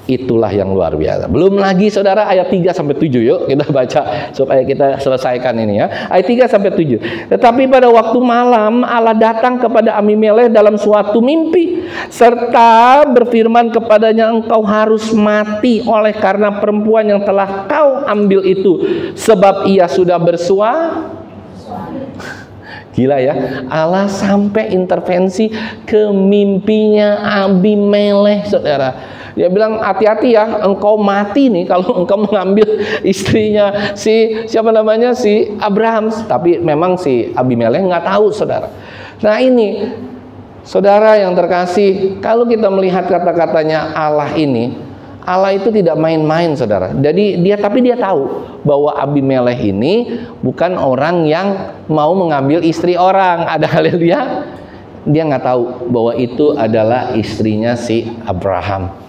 [SPEAKER 3] Itulah yang luar biasa. Belum lagi saudara ayat 3-7, yuk kita baca supaya kita selesaikan ini ya. Ayat 3-7. Tetapi pada waktu malam Allah datang kepada Abimelek dalam suatu mimpi serta berfirman kepadanya, engkau harus mati oleh karena perempuan yang telah kau ambil itu, sebab ia sudah bersuami. Gila ya, Allah sampai intervensi ke mimpinya Abimelek, saudara. Dia bilang, hati-hati ya, engkau mati nih kalau engkau mengambil istrinya si Abraham. Tapi memang si Abimelek nggak tahu, saudara. Nah ini, saudara yang terkasih, kalau kita melihat kata-katanya Allah ini, Allah itu tidak main-main, saudara. Jadi tapi dia tahu bahwa Abimelek ini bukan orang yang mau mengambil istri orang. Ada haleluya. Dia nggak tahu bahwa itu adalah istrinya si Abraham.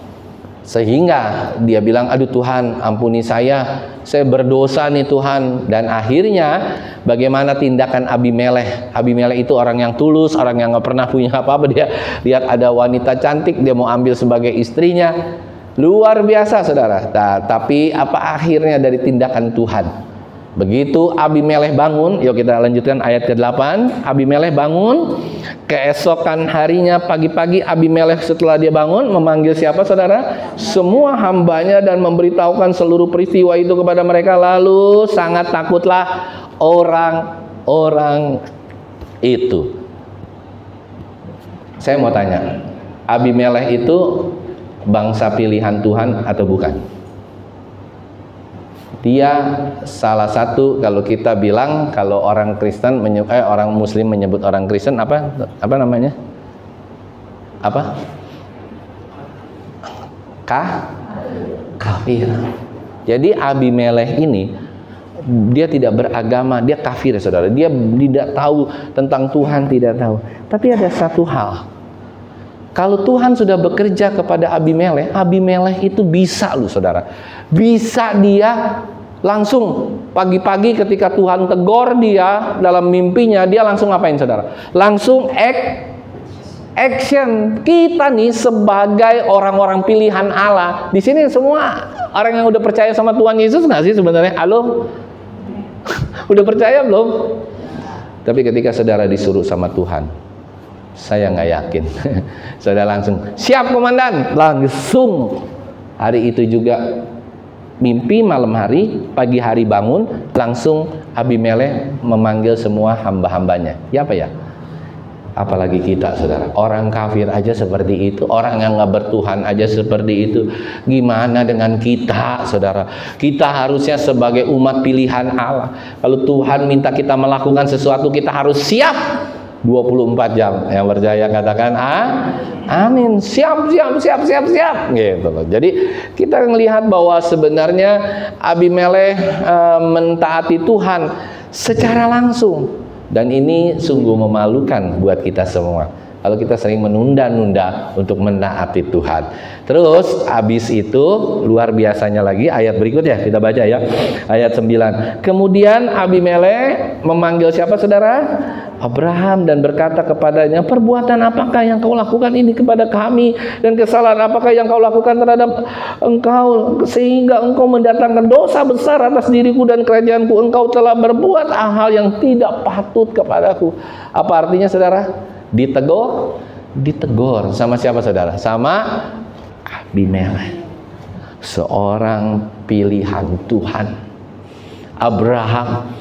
[SPEAKER 3] Sehingga dia bilang, aduh Tuhan ampuni saya berdosa nih Tuhan. Dan akhirnya bagaimana tindakan Abimelek? Abimelek itu orang yang tulus, orang yang nggak pernah punya apa-apa. Dia lihat ada wanita cantik, dia mau ambil sebagai istrinya. Luar biasa, saudara. Tapi apa akhirnya dari tindakan Tuhan? Begitu Abimelek bangun, yuk kita lanjutkan ayat ke-8. Abimelek bangun, keesokan harinya pagi-pagi Abimelek setelah dia bangun memanggil siapa, saudara? Semua hambanya dan memberitahukan seluruh peristiwa itu kepada mereka. Lalu sangat takutlah orang-orang itu. Saya mau tanya, Abimelek itu bangsa pilihan Tuhan atau bukan? Dia salah satu, kalau kita bilang, kalau orang Kristen orang Muslim menyebut orang Kristen apa namanya? Apa? Kafir. Jadi Abimelek ini dia tidak beragama, dia kafir, saudara. Dia tidak tahu tentang Tuhan, tidak tahu. Tapi ada satu hal. Kalau Tuhan sudah bekerja kepada Abimelek, Abimelek itu bisa loh, saudara. Bisa dia langsung pagi-pagi ketika Tuhan tegur dia dalam mimpinya, dia langsung ngapain, saudara? Langsung action. Kita nih sebagai orang-orang pilihan Allah. Di sini semua orang yang udah percaya sama Tuhan Yesus nggak sih sebenarnya? Halo? Udah percaya belum? Tapi ketika saudara disuruh sama Tuhan, saya nggak yakin. Saudara langsung, siap komandan, langsung. Hari itu juga mimpi malam hari, pagi hari bangun, langsung Abimelek memanggil semua hamba-hambanya. Ya apa ya? Apalagi kita, saudara. Orang kafir aja seperti itu, orang yang nggak bertuhan aja seperti itu. Gimana dengan kita, saudara? Kita harusnya sebagai umat pilihan Allah. Kalau Tuhan minta kita melakukan sesuatu, kita harus siap 24 jam. Yang percaya katakan amin. Siap gitu loh. Jadi kita melihat bahwa sebenarnya Abimelekh mentaati Tuhan secara langsung. Dan ini sungguh memalukan buat kita semua kalau kita sering menunda-nunda untuk menaati Tuhan. Terus habis itu luar biasanya lagi ayat berikutnya kita baca ya. Ayat 9. Kemudian Abimelekh memanggil siapa, saudara? Abraham, dan berkata kepadanya, perbuatan apakah yang kau lakukan ini kepada kami, dan kesalahan apakah yang kau lakukan terhadap engkau, sehingga engkau mendatangkan dosa besar atas diriku dan kerajaanku. Engkau telah berbuat hal yang tidak patut kepadaku. Apa artinya, saudara? Ditegur sama siapa, saudara? Sama Abimelekh, seorang pilihan Tuhan. Abraham,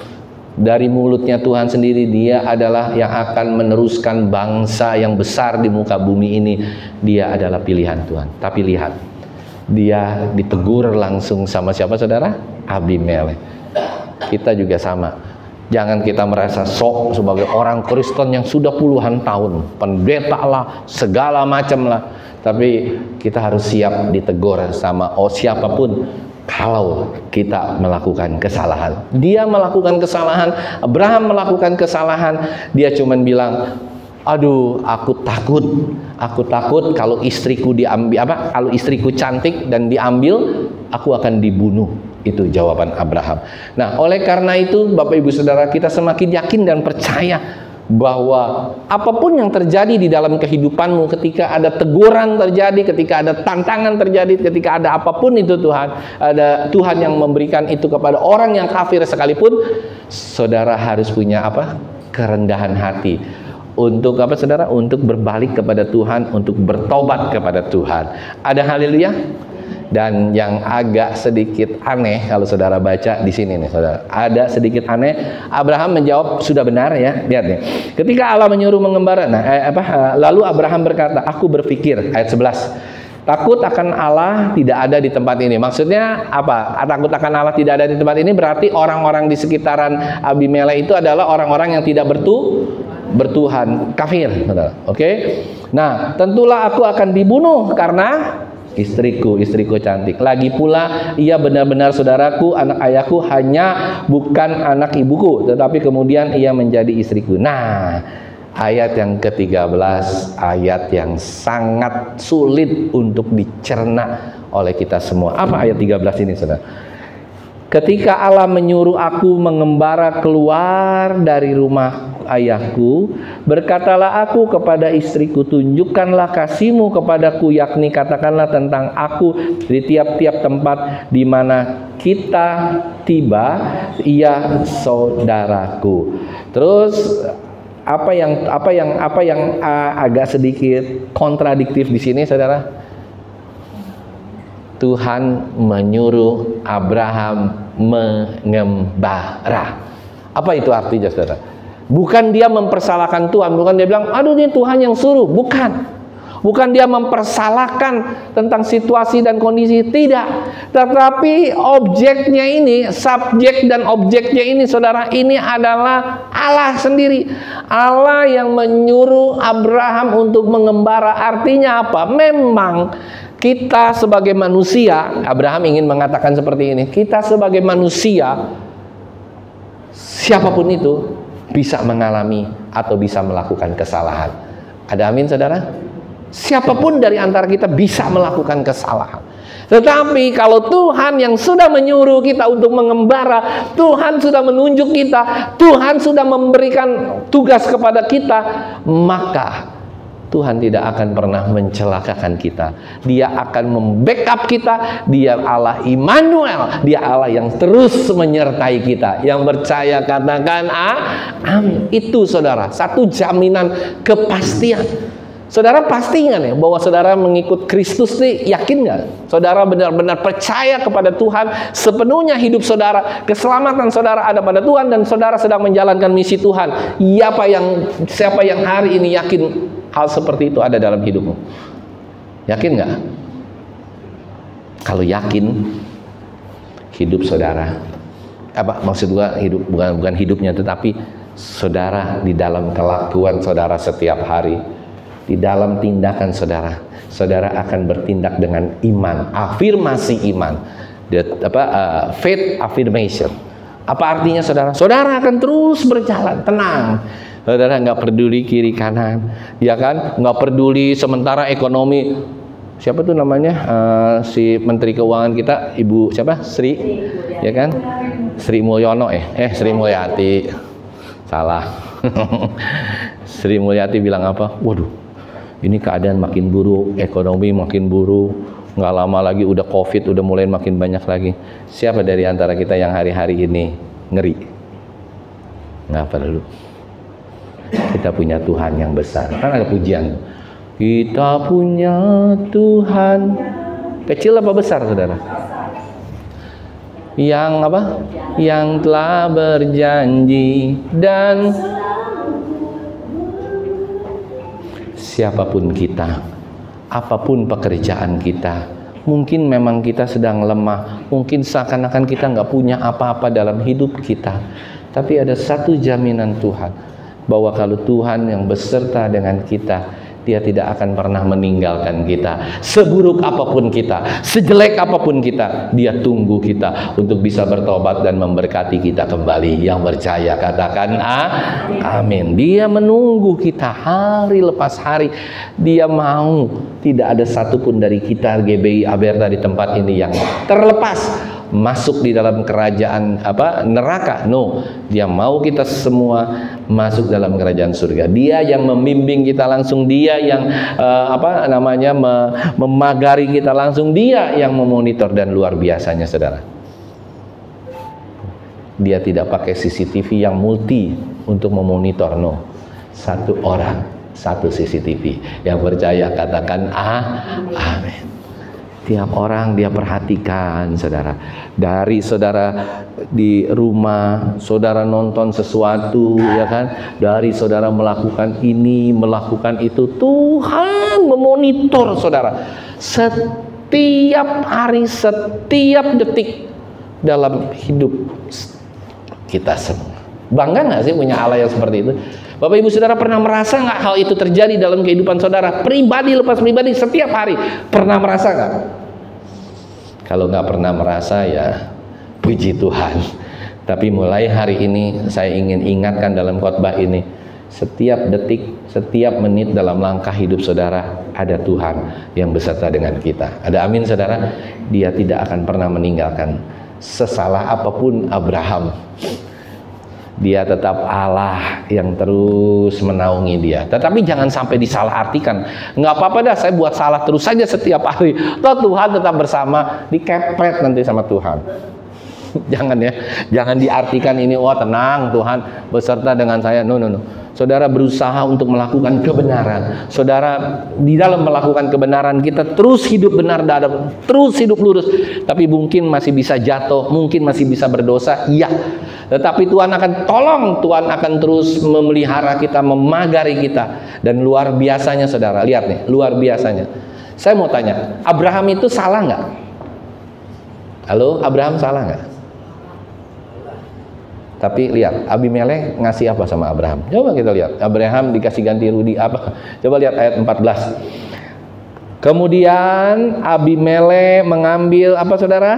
[SPEAKER 3] dari mulutnya Tuhan sendiri, dia adalah yang akan meneruskan bangsa yang besar di muka bumi ini. Dia adalah pilihan Tuhan. Tapi lihat, dia ditegur langsung sama siapa, saudara? Abimelekh. Kita juga sama. Jangan kita merasa sok sebagai orang Kristen yang sudah puluhan tahun, pendeta lah, segala macam lah. Tapi kita harus siap ditegur sama siapapun kalau kita melakukan kesalahan. Dia melakukan kesalahan, Abraham melakukan kesalahan. Dia cuman bilang, aduh, aku takut kalau istriku diambil, kalau istriku cantik dan diambil, aku akan dibunuh. Itu jawaban Abraham. Nah, oleh karena itu Bapak Ibu Saudara, kita semakin yakin dan percaya bahwa apapun yang terjadi di dalam kehidupanmu, ketika ada teguran terjadi, ketika ada tantangan terjadi, ketika ada apapun itu ada Tuhan yang memberikan itu kepada orang yang kafir sekalipun, saudara harus punya kerendahan hati untuk saudara? Untuk berbalik kepada Tuhan, untuk bertobat kepada Tuhan. Ada haleluya. Dan yang agak sedikit aneh kalau saudara baca di sini nih, saudara, ada sedikit aneh. Abraham menjawab, sudah benar ya. Lihat nih. Ketika Allah menyuruh mengembara, lalu Abraham berkata, aku berpikir, ayat 11, takut akan Allah tidak ada di tempat ini. Maksudnya apa? Takut akan Allah tidak ada di tempat ini berarti orang-orang di sekitaran Abimelekh itu adalah orang-orang yang tidak bertuhan, kafir, saudara. Oke? Nah, tentulah aku akan dibunuh karena istriku cantik. Lagi pula ia benar-benar saudaraku, anak ayahku, hanya bukan anak ibuku, tetapi kemudian ia menjadi istriku. Nah, ayat yang ke-13, ayat yang sangat sulit untuk dicerna oleh kita semua. Apa ayat 13 ini, saudara? Ketika Allah menyuruh aku mengembara keluar dari rumah ayahku, berkatalah aku kepada istriku, tunjukkanlah kasihmu kepadaku, yakni katakanlah tentang aku di tiap-tiap tempat di mana kita tiba, ia saudaraku. Terus apa yang agak sedikit kontradiktif di sini, saudara? Tuhan menyuruh Abraham mengembara. Apa itu artinya, saudara? Bukan dia mempersalahkan Tuhan, bukan dia bilang, aduh ini Tuhan yang suruh, bukan dia mempersalahkan tentang situasi dan kondisi, tidak. Tetapi objeknya ini, subjek dan objeknya ini, saudara, ini adalah Allah sendiri. Allah yang menyuruh Abraham untuk mengembara. Artinya apa? Memang kita sebagai manusia, Abraham ingin mengatakan seperti ini, kita sebagai manusia, siapapun itu bisa mengalami atau bisa melakukan kesalahan. Ada amin, saudara? Siapapun dari antara kita bisa melakukan kesalahan. Tetapi kalau Tuhan yang sudah menyuruh kita untuk mengembara, Tuhan sudah menunjuk kita, Tuhan sudah memberikan tugas kepada kita, maka Tuhan tidak akan pernah mencelakakan kita. Dia akan membackup kita. Dia Allah Immanuel. Dia Allah yang terus menyertai kita. Yang percaya katakan amin. Itu, saudara, satu jaminan kepastian. Saudara pasti nggak nih bahwa saudara mengikut Kristus nih, yakin nggak? Saudara benar-benar percaya kepada Tuhan sepenuhnya, hidup saudara, keselamatan saudara ada pada Tuhan, dan saudara sedang menjalankan misi Tuhan. Siapa yang hari ini yakin hal seperti itu ada dalam hidupmu? Yakin nggak? Kalau yakin, hidup saudara, apa maksud gua, hidup bukan hidupnya, tetapi saudara di dalam kelakuan saudara setiap hari, di dalam tindakan saudara, saudara akan bertindak dengan iman, afirmasi iman, faith affirmation. Apa artinya saudara? Saudara akan terus berjalan tenang. Saudara nggak peduli kiri kanan, ya kan? Nggak peduli sementara ekonomi. Siapa tuh namanya? Si Menteri Keuangan kita, Ibu siapa? Sri, ya kan? Sri Mulyono, Sri Mulyati, salah. Sri Mulyati bilang apa? Waduh, ini keadaan makin buruk, ekonomi makin buruk, nggak lama lagi udah COVID, udah mulai makin banyak lagi. Siapa dari antara kita yang hari-hari ini ngeri? Nggak perlu. Kita punya Tuhan yang besar. Kan ada pujian. Kita punya Tuhan. Kecil apa besar, saudara? Yang apa? Yang telah berjanji dan siapapun kita, apapun pekerjaan kita, mungkin memang kita sedang lemah, mungkin seakan-akan kita nggak punya apa-apa dalam hidup kita, tapi ada satu jaminan Tuhan, bahwa kalau Tuhan yang beserta dengan kita, Dia tidak akan pernah meninggalkan kita. Seburuk apapun kita, sejelek apapun kita, Dia tunggu kita untuk bisa bertobat dan memberkati kita kembali. Yang percaya katakan amin. Dia menunggu kita hari lepas hari. Dia mau tidak ada satupun dari kita GBI Aberta di tempat ini yang terlepas masuk di dalam kerajaan neraka. No, Dia mau kita semua masuk dalam kerajaan surga. Dia yang membimbing kita langsung, Dia yang memagari kita langsung, Dia yang memonitor. Dan luar biasanya saudara, Dia tidak pakai CCTV yang multi untuk memonitor. No, satu orang, satu CCTV. Yang percaya katakan amin. Tiap orang Dia perhatikan, saudara. Dari saudara di rumah, saudara nonton sesuatu, ya kan? Dari saudara melakukan ini, melakukan itu, Tuhan memonitor saudara. Setiap hari, setiap detik dalam hidup kita semua. Bangga nggak sih punya Allah yang seperti itu? Bapak Ibu Saudara pernah merasa nggak hal itu terjadi dalam kehidupan saudara? Pribadi lepas pribadi, setiap hari. Pernah merasa nggak? Kalau nggak pernah merasa, ya puji Tuhan. Tapi mulai hari ini saya ingin ingatkan dalam khotbah ini, setiap detik, setiap menit dalam langkah hidup saudara ada Tuhan yang beserta dengan kita. Ada amin saudara? Dia tidak akan pernah meninggalkan. Sesalah apapun Abraham, Dia tetap Allah yang terus menaungi dia. Tetapi jangan sampai disalahartikan. Nggak apa-apa dah, saya buat salah terus saja setiap hari. Toh Tuhan tetap bersama, dikepret nanti sama Tuhan. Jangan ya, jangan diartikan ini, wah tenang Tuhan beserta dengan saya. No. Saudara berusaha untuk melakukan kebenaran. Saudara di dalam melakukan kebenaran, kita terus hidup benar, terus hidup lurus. Tapi mungkin masih bisa jatuh, mungkin masih bisa berdosa, iya. Tetapi Tuhan akan tolong, Tuhan akan terus memelihara kita, memagari kita. Dan luar biasanya saudara, lihat nih, luar biasanya. Saya mau tanya, Abraham itu salah nggak? Halo, Abraham salah nggak? Tapi lihat, Abimelek ngasih apa sama Abraham? Coba kita lihat, Abraham dikasih ganti rudi apa? Coba lihat ayat 14. Kemudian Abimelek mengambil apa saudara?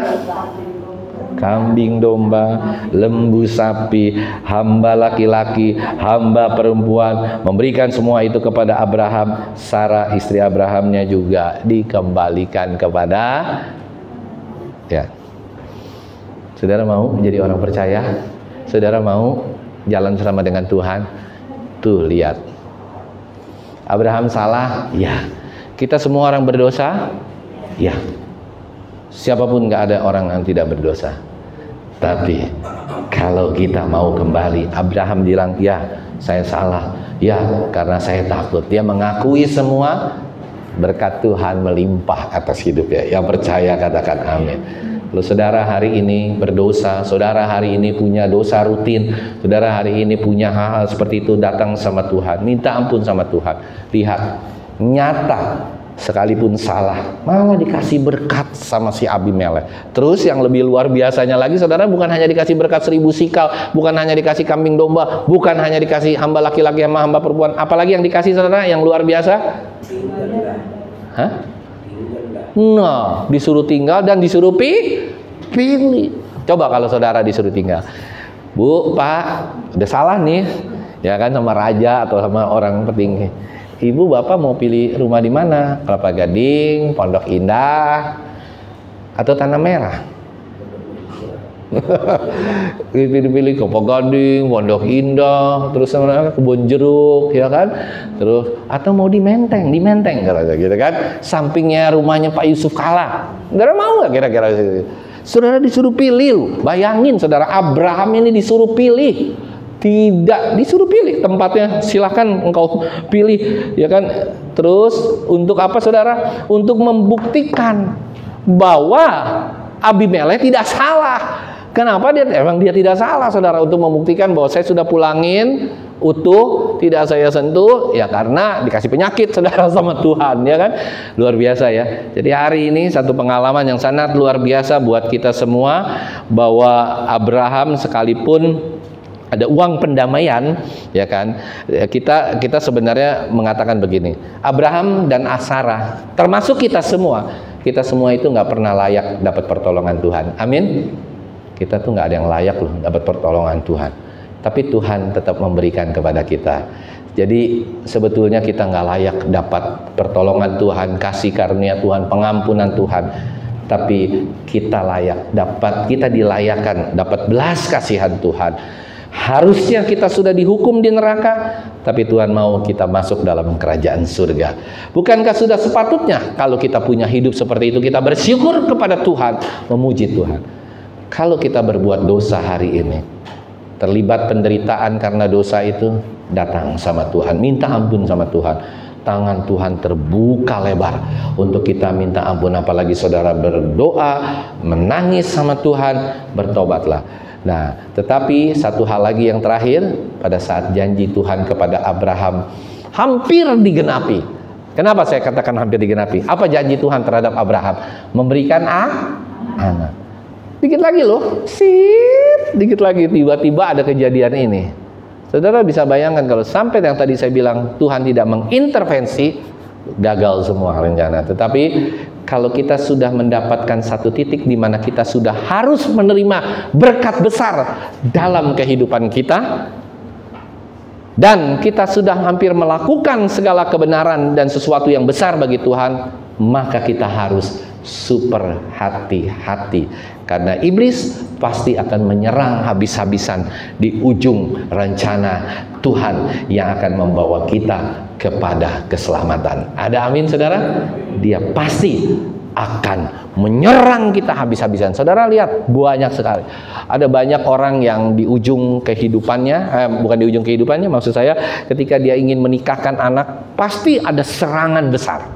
[SPEAKER 3] Kambing domba, lembu sapi, hamba laki-laki, hamba perempuan, memberikan semua itu kepada Abraham. Sarah istri Abrahamnya juga dikembalikan kepada, ya. Saudara mau jadi orang percaya? Saudara mau jalan bersama dengan Tuhan? Tuh lihat, Abraham salah, ya. Kita semua orang berdosa, ya. Siapapun nggak ada orang yang tidak berdosa. Tapi kalau kita mau kembali, Abraham bilang, ya saya salah, ya karena saya takut. Dia mengakui semua, berkat Tuhan melimpah atas hidupnya. Yang percaya katakan amin. Kalau saudara hari ini berdosa, saudara hari ini punya dosa rutin, saudara hari ini punya hal-hal seperti itu, datang sama Tuhan, minta ampun sama Tuhan. Lihat, nyata sekalipun salah, malah dikasih berkat sama si Abimelek. Terus yang lebih luar biasanya lagi, saudara, bukan hanya dikasih berkat 1000 sikal, bukan hanya dikasih kambing domba, bukan hanya dikasih hamba laki-laki sama hamba perempuan. Apalagi yang dikasih, saudara, yang luar biasa? Hah? Nah, disuruh tinggal dan disuruh pilih. Coba kalau saudara disuruh tinggal, Bu, Pak, udah salah nih, ya kan, sama raja atau sama orang petinggi. Ibu, Bapak mau pilih rumah di mana? Kelapa Gading, Pondok Indah, atau Tanah Merah? Pilih-pilih Kelapa Gading, Pondok Indah, terus sama Kebun Jeruk, ya kan? Terus atau mau di Menteng kira-kira gitu kan? Sampingnya rumahnya Pak Yusuf Kala. Saudara mau nggak kira-kira? Saudara disuruh pilih, bayangin saudara, Abraham ini disuruh pilih. Tidak disuruh pilih tempatnya, silahkan engkau pilih, ya kan? Terus untuk apa, saudara? Untuk membuktikan bahwa Abimelek tidak salah. Kenapa dia? Emang dia tidak salah, saudara, untuk membuktikan bahwa saya sudah pulangin utuh, tidak saya sentuh, ya karena dikasih penyakit, saudara, sama Tuhan, ya kan? Luar biasa ya. Jadi hari ini satu pengalaman yang sangat luar biasa buat kita semua, bahwa Abraham sekalipun ada uang pendamaian, ya kan, kita sebenarnya mengatakan begini, Abraham dan Sarah, termasuk kita semua itu nggak pernah layak dapat pertolongan Tuhan. Amin. Kita tuh nggak ada yang layak loh dapat pertolongan Tuhan, tapi Tuhan tetap memberikan kepada kita. Jadi sebetulnya kita nggak layak dapat pertolongan Tuhan, kasih karunia Tuhan, pengampunan Tuhan, tapi kita dilayakkan dapat belas kasihan Tuhan. Harusnya kita sudah dihukum di neraka, tapi Tuhan mau kita masuk dalam kerajaan surga. Bukankah sudah sepatutnya kalau kita punya hidup seperti itu, kita bersyukur kepada Tuhan, memuji Tuhan. Kalau kita berbuat dosa hari ini, terlibat penderitaan karena dosa itu, datang sama Tuhan, minta ampun sama Tuhan. Tangan Tuhan terbuka lebar untuk kita minta ampun. Apalagi saudara berdoa, menangis sama Tuhan, bertobatlah. Nah, tetapi satu hal lagi yang terakhir, pada saat janji Tuhan kepada Abraham hampir digenapi. Kenapa saya katakan hampir digenapi? Apa janji Tuhan terhadap Abraham? Memberikan anak. Dikit lagi loh, dikit lagi tiba-tiba ada kejadian ini. Saudara bisa bayangkan kalau sampai yang tadi saya bilang Tuhan tidak mengintervensi, gagal semua rencana. Tetapi kalau kita sudah mendapatkan satu titik di mana kita sudah harus menerima berkat besar dalam kehidupan kita, dan kita sudah hampir melakukan segala kebenaran dan sesuatu yang besar bagi Tuhan, maka kita harus super hati-hati, karena iblis pasti akan menyerang habis-habisan di ujung rencana Tuhan yang akan membawa kita kepada keselamatan. Ada amin, saudara? Dia pasti akan menyerang kita habis-habisan. Saudara lihat, banyak sekali. Ada banyak orang yang di ujung kehidupannya, bukan di ujung kehidupannya, maksud saya ketika dia ingin menikahkan anak, pasti ada serangan besar.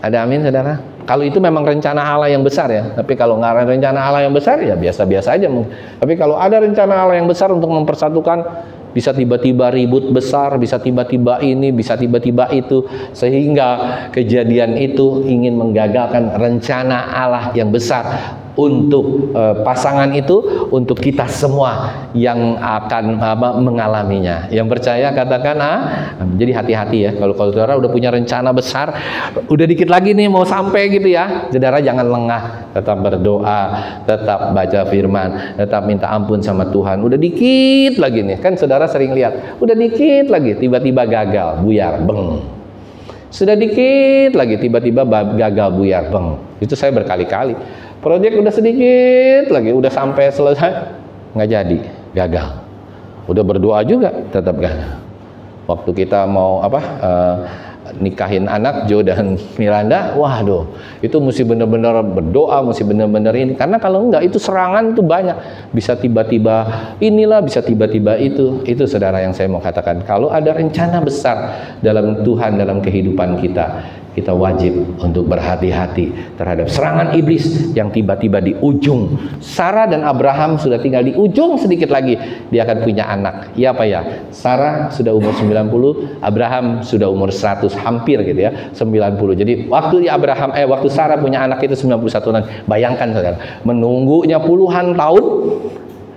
[SPEAKER 3] Ada amin, saudara? Kalau itu memang rencana Allah yang besar ya. Tapi kalau nggak ada rencana Allah yang besar, ya biasa-biasa aja. Tapi kalau ada rencana Allah yang besar untuk mempersatukan, bisa tiba-tiba ribut besar, bisa tiba-tiba ini, bisa tiba-tiba itu, sehingga kejadian itu ingin menggagalkan rencana Allah yang besar untuk pasangan itu, untuk kita semua yang akan mengalaminya. Yang percaya katakan jadi hati-hati ya. Kalau saudara udah punya rencana besar, udah dikit lagi nih mau sampai gitu ya, saudara jangan lengah, tetap berdoa, tetap baca firman, tetap minta ampun sama Tuhan. Udah dikit lagi nih, kan saudara sering lihat, udah dikit lagi tiba-tiba gagal, buyar, beng. Sudah dikit lagi tiba-tiba gagal, buyar, beng. Itu saya berkali-kali. Proyek udah sedikit lagi, udah sampai selesai, nggak jadi, gagal. Udah berdoa juga, tetap gagal. Waktu kita mau nikahin anak Joe dan Miranda, waduh, itu mesti benar-benar berdoa, mesti benar-benar ini. Karena kalau enggak, itu serangan itu banyak. Bisa tiba-tiba inilah, bisa tiba-tiba itu. Itu saudara yang saya mau katakan. Kalau ada rencana besar dalam Tuhan, dalam kehidupan kita wajib untuk berhati-hati terhadap serangan iblis yang tiba-tiba di ujung. Sarah dan Abraham sudah tinggal di ujung sedikit lagi, dia akan punya anak. Ya apa ya? Sarah sudah umur 90, Abraham sudah umur 100, hampir gitu ya, 90. Jadi waktu waktu Sarah punya anak itu 91 tahun. Bayangkan saudara, menunggunya puluhan tahun,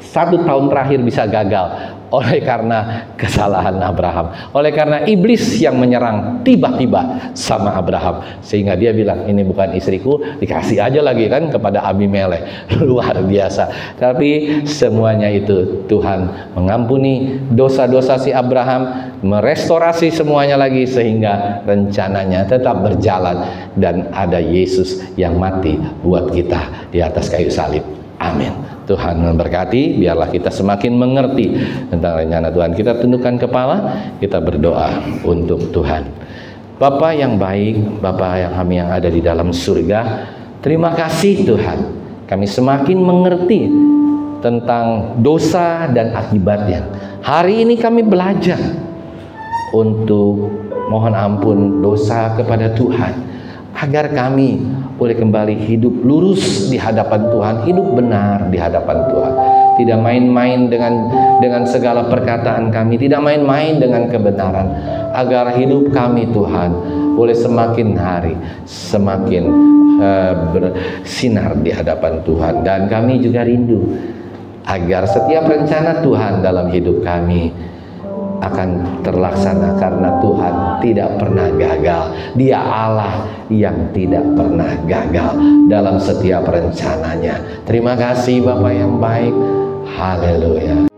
[SPEAKER 3] 1 tahun terakhir bisa gagal oleh karena kesalahan Abraham, oleh karena iblis yang menyerang tiba-tiba sama Abraham, sehingga dia bilang, ini bukan istriku, dikasih aja lagi kan kepada Abimelek. Luar biasa. Tapi semuanya itu Tuhan mengampuni dosa-dosa si Abraham, merestorasi semuanya lagi, sehingga rencananya tetap berjalan dan ada Yesus yang mati buat kita di atas kayu salib. Amin. Tuhan memberkati, biarlah kita semakin mengerti tentang rencana Tuhan. Kita tundukkan kepala, kita berdoa untuk Tuhan. Bapa yang baik, Bapa yang kami yang ada di dalam surga, terima kasih Tuhan. Kami semakin mengerti tentang dosa dan akibatnya. Hari ini kami belajar untuk mohon ampun dosa kepada Tuhan, agar kami boleh kembali hidup lurus di hadapan Tuhan, hidup benar di hadapan Tuhan. Tidak main-main dengan segala perkataan kami, tidak main-main dengan kebenaran, agar hidup kami Tuhan boleh semakin hari semakin bersinar di hadapan Tuhan. Dan kami juga rindu agar setiap rencana Tuhan dalam hidup kami akan terlaksana, karena Tuhan tidak pernah gagal. Dia Allah yang tidak pernah gagal dalam setiap rencananya. Terima kasih Bapa yang baik. Haleluya.